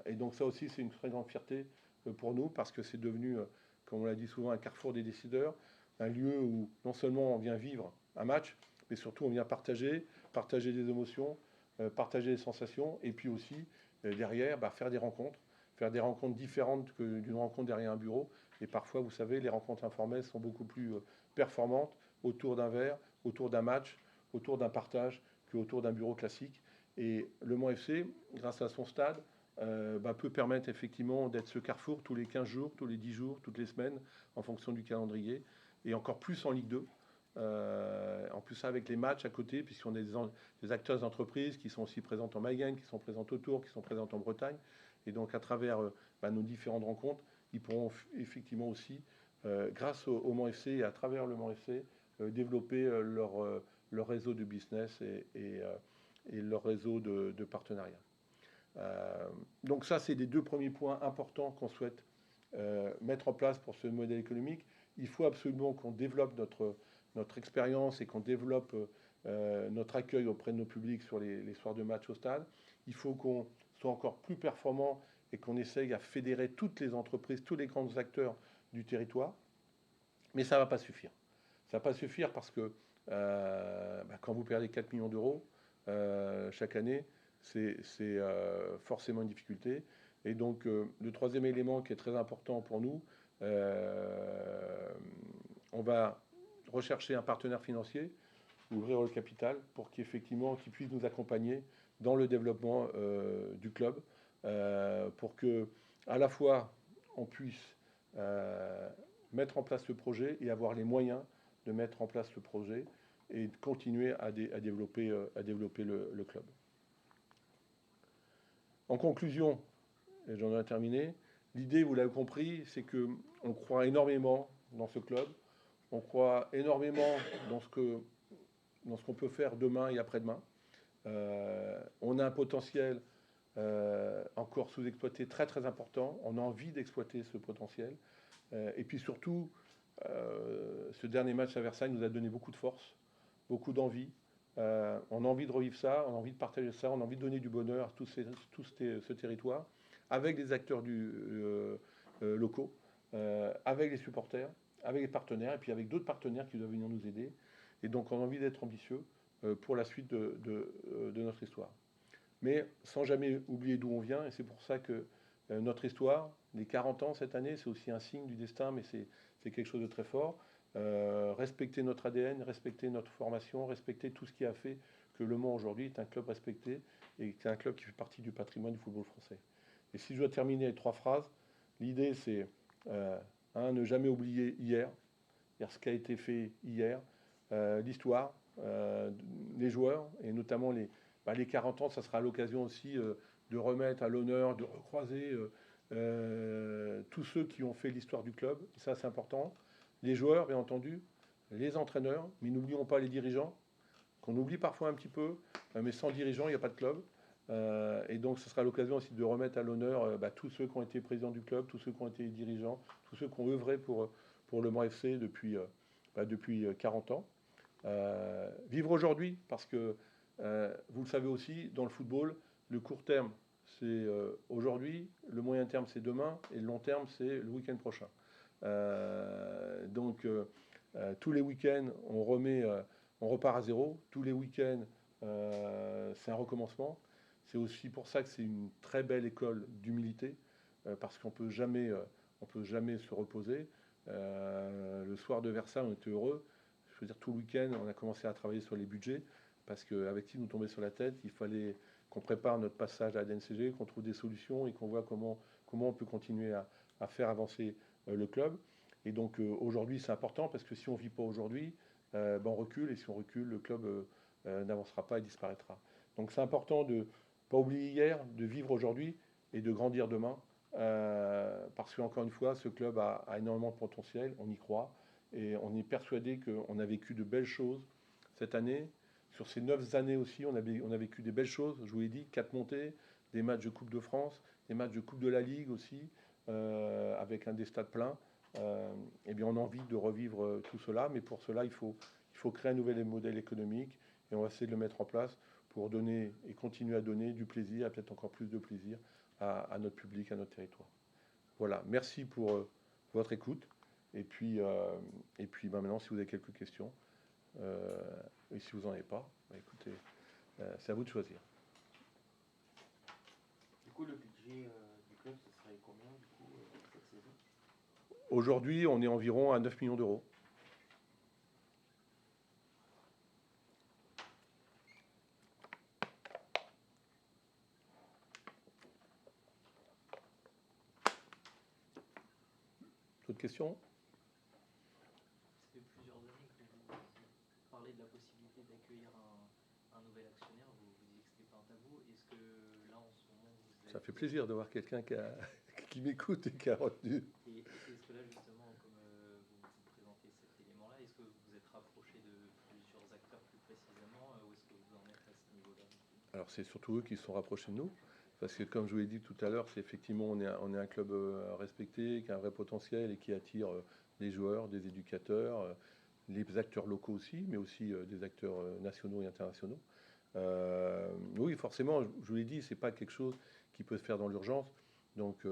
Et donc ça aussi, c'est une très grande fierté pour nous, parce que c'est devenu, comme on l'a dit souvent, un carrefour des décideurs, un lieu où non seulement on vient vivre un match, mais surtout on vient partager des émotions, partager des sensations, et puis aussi, derrière, faire des rencontres différentes que d'une rencontre derrière un bureau. Et parfois, vous savez, les rencontres informelles sont beaucoup plus performantes autour d'un verre, autour d'un match, autour d'un partage, qu'autour d'un bureau classique. Et le Mans FC, grâce à son stade, peut permettre effectivement d'être ce carrefour tous les 15 jours, tous les 10 jours, toutes les semaines, en fonction du calendrier, et encore plus en Ligue 2. En plus avec les matchs à côté, puisqu'on a des acteurs d'entreprise qui sont aussi présents en Mayenne, qui sont présents autour, qui sont présents en Bretagne. Et donc à travers nos différentes rencontres, ils pourront effectivement aussi, grâce au Mans FC et à travers le Mans FC, développer leur réseau de business et leur réseau de partenariat. Donc ça, c'est les 2 premiers points importants qu'on souhaite mettre en place pour ce modèle économique. Il faut absolument qu'on développe notre expérience et qu'on développe notre accueil auprès de nos publics sur les soirs de match au stade. Il faut qu'on soit encore plus performant et qu'on essaye à fédérer toutes les entreprises, tous les grands acteurs du territoire. Mais ça ne va pas suffire. Ça ne va pas suffire parce que Quand vous perdez 4 millions d'euros chaque année, c'est forcément une difficulté. Et donc, le troisième élément qui est très important pour nous, on va rechercher un partenaire financier, ouvrir le capital pour qu'effectivement, qu'il puisse nous accompagner dans le développement du club, pour que à la fois on puisse mettre en place le projet et avoir les moyens de mettre en place le projet et de continuer à développer le club. En conclusion, et j'en ai terminé, l'idée, vous l'avez compris, c'est qu'on croit énormément dans ce club, on croit énormément dans ce qu'on peut faire demain et après-demain. On a un potentiel encore sous-exploité très très important, on a envie d'exploiter ce potentiel. Et puis surtout, ce dernier match à Versailles nous a donné beaucoup de force, beaucoup d'envie. On a envie de revivre ça, on a envie de partager ça, on a envie de donner du bonheur à tout ce territoire, avec les acteurs locaux, avec les supporters, avec les partenaires, et puis avec d'autres partenaires qui doivent venir nous aider. Et donc on a envie d'être ambitieux pour la suite de notre histoire. Mais sans jamais oublier d'où on vient, et c'est pour ça que notre histoire, les 40 ans cette année, c'est aussi un signe du destin, mais c'est quelque chose de très fort. Respecter notre ADN, respecter notre formation, respecter tout ce qui a fait que Le Mans aujourd'hui est un club respecté et c'est un club qui fait partie du patrimoine du football français. Et si je dois terminer avec 3 phrases, l'idée c'est ne jamais oublier hier, ce qui a été fait hier, l'histoire, les joueurs et notamment les 40 ans, ça sera l'occasion aussi de remettre à l'honneur, de recroiser tous ceux qui ont fait l'histoire du club. Et ça, c'est important. Les joueurs, bien entendu, les entraîneurs, mais n'oublions pas les dirigeants, qu'on oublie parfois un petit peu, mais sans dirigeants, il n'y a pas de club. Et donc, ce sera l'occasion aussi de remettre à l'honneur tous ceux qui ont été présidents du club, tous ceux qui ont été dirigeants, tous ceux qui ont œuvré pour Le Mans FC depuis 40 ans. Vivre aujourd'hui, parce que vous le savez aussi, dans le football, le court terme, c'est aujourd'hui, le moyen terme, c'est demain, et le long terme, c'est le week-end prochain. Donc, tous les week-ends, on repart à zéro. Tous les week-ends, c'est un recommencement. C'est aussi pour ça que c'est une très belle école d'humilité, parce qu'on peut jamais se reposer. Le soir de Versailles, on était heureux. Je veux dire, tout le week-end, on a commencé à travailler sur les budgets, parce qu'avec qui nous tombait sur la tête, il fallait qu'on prépare notre passage à la DNCG, qu'on trouve des solutions et qu'on voit comment on peut continuer à faire avancer le club. Et donc aujourd'hui, c'est important, parce que si on ne vit pas aujourd'hui, on recule, et si on recule, le club n'avancera pas et disparaîtra. Donc c'est important de ne pas oublier hier, de vivre aujourd'hui et de grandir demain, parce qu'encore une fois, ce club a énormément de potentiel, on y croit, et on est persuadé qu'on a vécu de belles choses cette année. Sur ces 9 années aussi, on a vécu des belles choses. Je vous l'ai dit, 4 montées, des matchs de Coupe de France, des matchs de Coupe de la Ligue aussi, avec un des stades pleins. Eh bien, on a envie de revivre tout cela, mais pour cela, il faut créer un nouvel modèle économique, et on va essayer de le mettre en place pour donner et continuer à donner du plaisir, peut-être encore plus de plaisir à notre public, à notre territoire. Voilà, merci pour votre écoute. Et puis maintenant, si vous avez quelques questions, et si vous n'en avez pas, écoutez, c'est à vous de choisir. Du coup, le budget du club, ce serait combien du coup, cette saison? Aujourd'hui, on est environ à 9 millions d'euros. D'autres questions? Ça fait plusieurs années que vous parlez de la possibilité d'accueillir un nouvel actionnaire. Vous disiez que ce n'était pas un tabou. Est-ce que là, en ce moment, vous avez... Ça fait plaisir de voir quelqu'un qui m'écoute et qui a retenu. Et est-ce que là, justement, comme vous présentez cet élément-là, est-ce que vous êtes rapproché de plusieurs acteurs plus précisément, ou est-ce que vous en êtes à ce niveau-là? Alors c'est surtout eux qui se sont rapprochés de nous, parce que comme je vous l'ai dit tout à l'heure, c'est effectivement on est un club respecté, qui a un vrai potentiel et qui attire des joueurs, des éducateurs, les acteurs locaux aussi, mais aussi des acteurs nationaux et internationaux. Oui, forcément, je vous l'ai dit, c'est pas quelque chose qui peut se faire dans l'urgence. Donc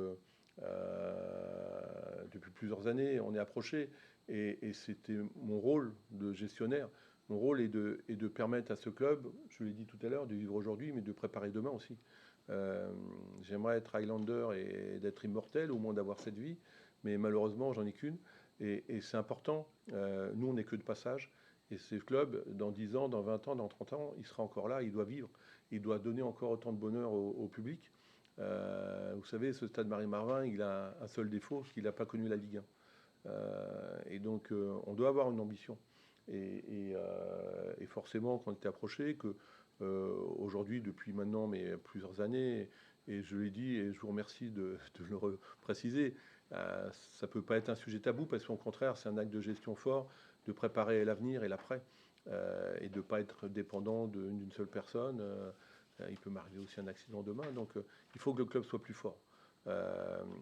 depuis plusieurs années, on est approché, et c'était mon rôle de gestionnaire mon rôle est de permettre à ce club, je l'ai dit tout à l'heure, de vivre aujourd'hui, mais de préparer demain aussi. J'aimerais être Highlander et d'être immortel, au moins d'avoir cette vie, mais malheureusement, j'en ai qu'une. Et c'est important. Nous, on n'est que de passage. Et ce club, dans 10 ans, dans 20 ans, dans 30 ans, il sera encore là, il doit vivre. Il doit donner encore autant de bonheur au public. Vous savez, ce stade Marie-Marvin, il a un seul défaut, c'est qu'il n'a pas connu la Ligue 1. Et donc, on doit avoir une ambition. Et forcément, quand on était approché, que aujourd'hui, depuis maintenant mais plusieurs années, et je l'ai dit, et je vous remercie de le préciser, ça ne peut pas être un sujet tabou, parce qu'au contraire, c'est un acte de gestion fort, de préparer l'avenir et l'après, et de ne pas être dépendant d'une seule personne. Il peut m'arriver aussi un accident demain, donc il faut que le club soit plus fort.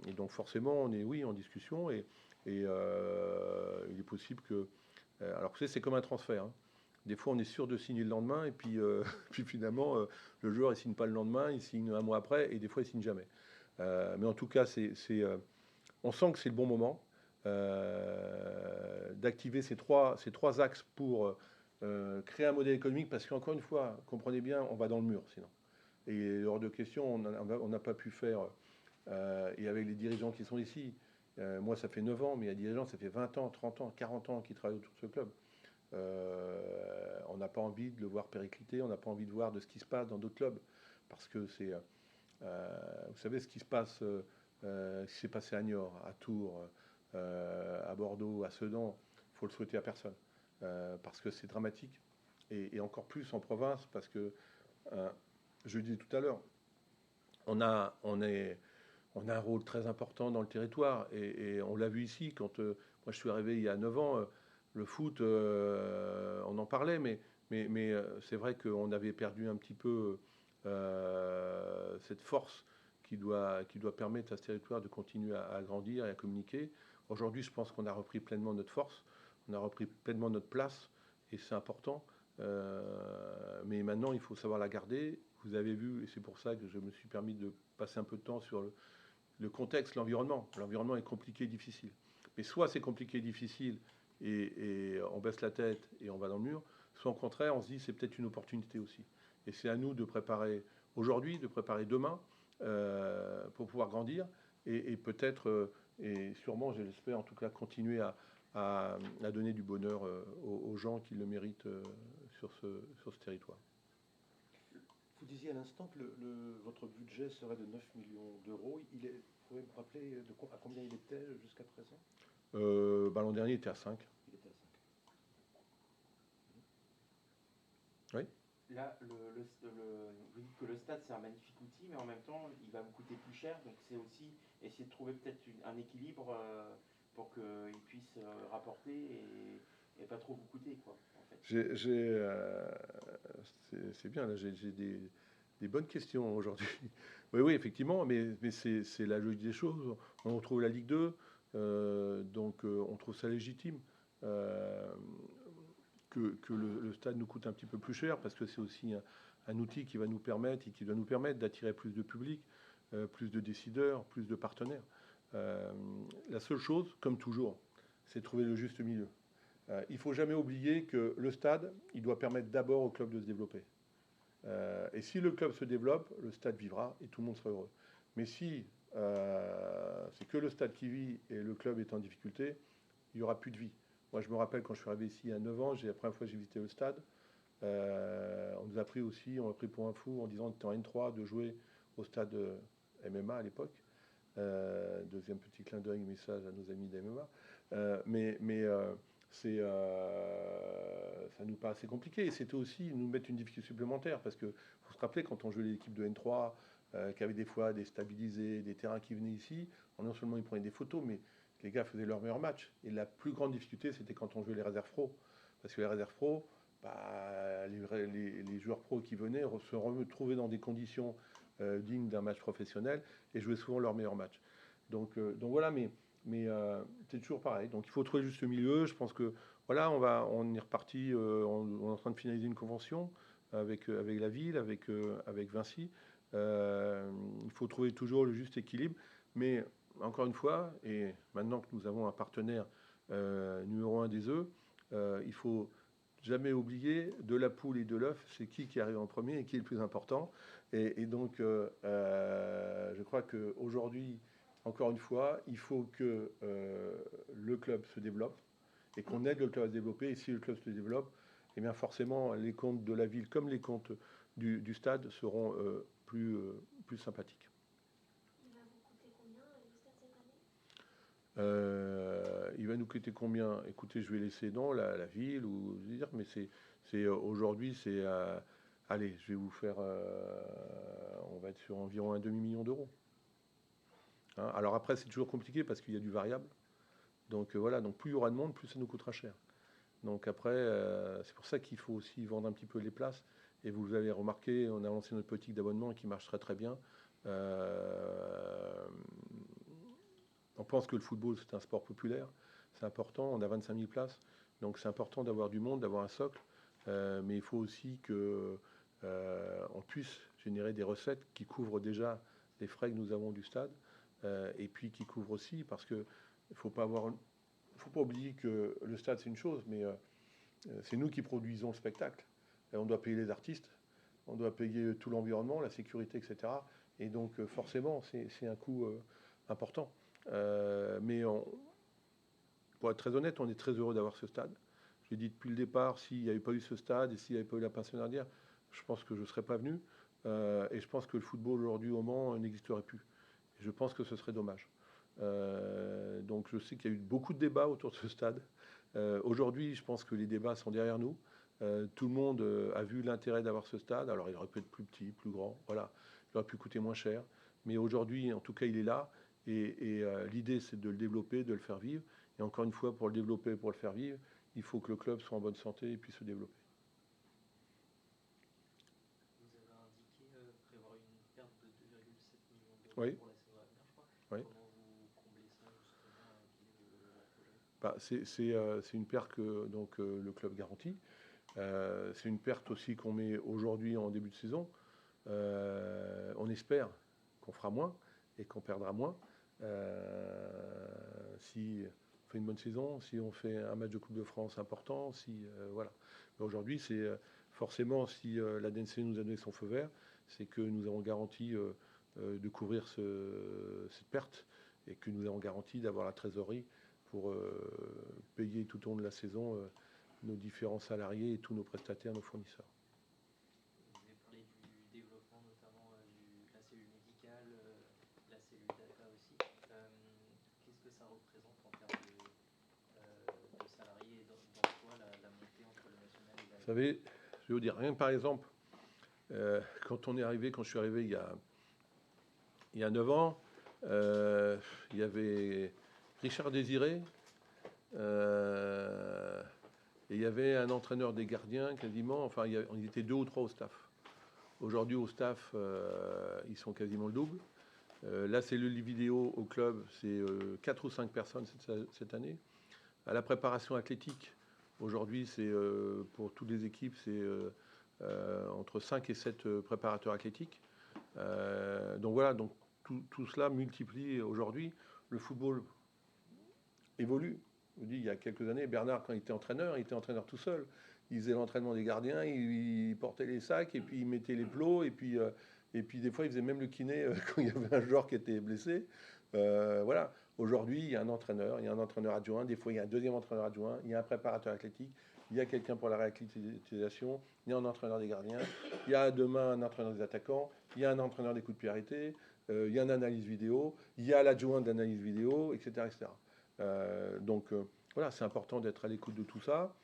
Et donc forcément, on est, oui, en discussion, et il est possible que... alors, vous savez, c'est comme un transfert, hein. Des fois, on est sûr de signer le lendemain, et puis, puis finalement, le joueur, il signe pas le lendemain, il signe un mois après, et des fois, il signe jamais. Mais en tout cas, on sent que c'est le bon moment d'activer ces trois axes pour créer un modèle économique, parce qu'encore une fois, comprenez bien, on va dans le mur sinon. Et hors de question, on n'a pas pu faire, et avec les dirigeants qui sont ici, moi ça fait 9 ans, mais il y a des dirigeants, ça fait 20 ans, 30 ans, 40 ans qui travaillent autour de ce club. On n'a pas envie de le voir péricliter, on n'a pas envie de voir de ce qui se passe dans d'autres clubs, parce que c'est, vous savez, ce qui se passe, ce qui s'est passé à Niort, à Tours, à Bordeaux, à Sedan, il faut le souhaiter à personne, parce que c'est dramatique, et encore plus en province, parce que, je le disais tout à l'heure, on a un rôle très important dans le territoire, et on l'a vu ici, quand moi je suis arrivé il y a 9 ans, le foot, on en parlait, mais c'est vrai qu'on avait perdu un petit peu cette force qui doit permettre à ce territoire de continuer à grandir et à communiquer. Aujourd'hui, je pense qu'on a repris pleinement notre force, on a repris pleinement notre place, et c'est important. Mais maintenant, il faut savoir la garder. Vous avez vu, et c'est pour ça que je me suis permis de passer un peu de temps sur le contexte, l'environnement. L'environnement est compliqué et difficile. Mais soit c'est compliqué et difficile, et on baisse la tête et on va dans le mur, soit au contraire, on se dit c'est peut-être une opportunité aussi. Et c'est à nous de préparer aujourd'hui, de préparer demain, pour pouvoir grandir, et peut-être, et sûrement, je l'espère en tout cas, continuer à donner du bonheur aux gens qui le méritent sur ce territoire. Vous disiez à l'instant que votre budget serait de 9 millions d'euros. Vous pouvez me rappeler à combien il était jusqu'à présent? L'an dernier, il était à 5. Il était à 5. Oui. Là, vous dites que le stade, c'est un magnifique outil, mais en même temps, il va vous coûter plus cher. Donc, c'est aussi essayer de trouver peut-être un équilibre pour qu'il puisse rapporter et pas trop vous coûter, quoi, en fait. C'est bien, là, j'ai des bonnes questions aujourd'hui. Oui, oui, effectivement, mais c'est la logique des choses. On retrouve la Ligue 2, donc on trouve ça légitime. Que le stade nous coûte un petit peu plus cher, parce que c'est aussi un outil qui va nous permettre, et qui doit nous permettre d'attirer plus de public, plus de décideurs, plus de partenaires. La seule chose, comme toujours, c'est de trouver le juste milieu. Il ne faut jamais oublier que le stade, il doit permettre d'abord au club de se développer. Et si le club se développe, le stade vivra et tout le monde sera heureux. Mais si c'est que le stade qui vit et le club est en difficulté, il n'y aura plus de vie. Moi, je me rappelle quand je suis arrivé ici il y a 9 ans, la première fois que j'ai visité le stade, on nous a pris aussi, on a pris pour un fou en disant qu'on était en N3 de jouer au stade MMA à l'époque. Deuxième petit clin d'œil, message à nos amis d'MMA. Ça nous paraît assez compliqué. Et c'était aussi nous mettre une difficulté supplémentaire, parce que faut se rappeler, quand on jouait l'équipe de N3, qui avait des fois des stabilisés, des terrains qui venaient ici, non seulement ils prenaient des photos, mais les gars faisaient leur meilleur match. Et la plus grande difficulté, c'était quand on jouait les réserves pro. Parce que les réserves pro, les joueurs pros qui venaient se retrouvaient dans des conditions dignes d'un match professionnel et jouaient souvent leur meilleur match. Donc voilà, mais c'est toujours pareil. Donc il faut trouver juste le milieu. Je pense que voilà, on est reparti, on est en train de finaliser une convention avec la ville, avec Vinci. Il faut trouver toujours le juste équilibre. Mais encore une fois, et maintenant que nous avons un partenaire numéro 1 des œufs, il faut jamais oublier de la poule et de l'œuf, c'est qui arrive en premier et qui est le plus important. Et donc, je crois qu'aujourd'hui, encore une fois, il faut que le club se développe et qu'on aide le club à se développer. Et si le club se développe, eh bien forcément, les comptes de la ville comme les comptes du stade seront plus sympathiques. Il va vous coûter combien le stade cette année? Il va nous coûter combien? Écoutez, je vais laisser la ville ou dire, mais c'est aujourd'hui, c'est allez, je vais vous faire, on va être sur environ un demi-million d'euros. Hein, alors après, c'est toujours compliqué parce qu'il y a du variable. Donc voilà, donc plus il y aura de monde, plus ça nous coûtera cher. Donc après, c'est pour ça qu'il faut aussi vendre un petit peu les places. Et vous avez remarqué, on a lancé notre politique d'abonnement qui marche très très bien. On pense que le football, c'est un sport populaire. C'est important, on a 25 000 places. Donc c'est important d'avoir du monde, d'avoir un socle. Mais il faut aussi qu'on puisse générer des recettes qui couvrent déjà les frais que nous avons du stade. Et puis qui couvrent aussi, parce qu'il ne faut pas oublier que le stade, c'est une chose, mais c'est nous qui produisons le spectacle. Et on doit payer les artistes, on doit payer tout l'environnement, la sécurité, etc. Et donc, forcément, c'est un coût important. Mais pour être très honnête, on est très heureux d'avoir ce stade. J'ai dit depuis le départ, s'il n'y avait pas eu ce stade et s'il n'y avait pas eu la pensionnaire, je pense que je ne serais pas venu. Et je pense que le football aujourd'hui au Mans n'existerait plus. Et je pense que ce serait dommage. Donc je sais qu'il y a eu beaucoup de débats autour de ce stade. Aujourd'hui, je pense que les débats sont derrière nous. Tout le monde a vu l'intérêt d'avoir ce stade. Alors il aurait pu être plus petit, plus grand, voilà. Il aurait pu coûter moins cher. Mais aujourd'hui, en tout cas, il est là. Et l'idée, c'est de le développer, de le faire vivre. Et encore une fois, pour le développer, pour le faire vivre, il faut que le club soit en bonne santé et puisse se développer. Vous avez indiqué prévoir une perte de 2,7 millions d'euros Oui. pour la saison à venir, je crois. Oui. Comment vous comblez ça justement? Quel est le projet? C'est une perte que donc, le club garantit. C'est une perte aussi qu'on met aujourd'hui en début de saison. On espère qu'on fera moins et qu'on perdra moins. Si on fait une bonne saison, si on fait un match de Coupe de France important, voilà. Mais aujourd'hui, c'est forcément, si la DNC nous a donné son feu vert, c'est que nous avons garanti de couvrir cette perte et que nous avons garanti d'avoir la trésorerie pour payer tout au long de la saison nos différents salariés et tous nos prestataires, nos fournisseurs. Vous avez parlé du développement notamment de la cellule médicale, la cellule data aussi. Qu'est-ce que ça représente en termes de salariés et d'emploi, la montée entre le national et la... Vous savez, je vais vous dire, rien que par exemple, quand je suis arrivé il y a 9 ans, il y avait Richard Désiré, et il y avait un entraîneur des gardiens quasiment, enfin on était 2 ou 3 au staff. Aujourd'hui au staff, ils sont quasiment le double. La cellule vidéo au club, c'est 4 ou 5 personnes cette année. À la préparation athlétique, aujourd'hui, c'est pour toutes les équipes, c'est entre 5 et 7 préparateurs athlétiques. Donc voilà, donc tout cela multiplie aujourd'hui. Le football évolue. Je vous dis, il y a quelques années, Bernard, quand il était entraîneur tout seul. Il faisait l'entraînement des gardiens, il portait les sacs et puis il mettait les plots et puis des fois il faisait même le kiné quand il y avait un joueur qui était blessé. Voilà. Aujourd'hui, il y a un entraîneur adjoint, des fois il y a un deuxième entraîneur adjoint, il y a un préparateur athlétique, il y a quelqu'un pour la réathlétisation, il y a un entraîneur des gardiens, il y a demain un entraîneur des attaquants, il y a un entraîneur des coups de pied arrêtés, il y a une analyse vidéo, il y a l'adjoint d'analyse vidéo, etc. etc. Donc voilà, c'est important d'être à l'écoute de tout ça.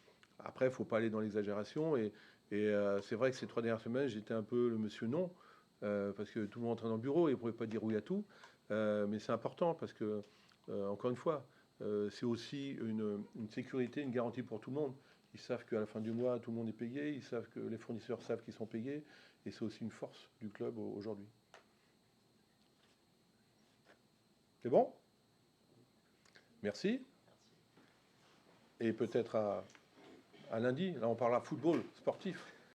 Après, il ne faut pas aller dans l'exagération. Et c'est vrai que ces 3 dernières semaines, j'étais un peu le monsieur non, parce que tout le monde entrait dans le bureau et ne pouvait pas dire oui à tout. Mais c'est important parce que, encore une fois, c'est aussi une sécurité, une garantie pour tout le monde. Ils savent qu'à la fin du mois, tout le monde est payé. Ils savent que les fournisseurs savent qu'ils sont payés. Et c'est aussi une force du club aujourd'hui. C'est bon ? Merci. Et peut-être à lundi. Là, on parlera football sportif.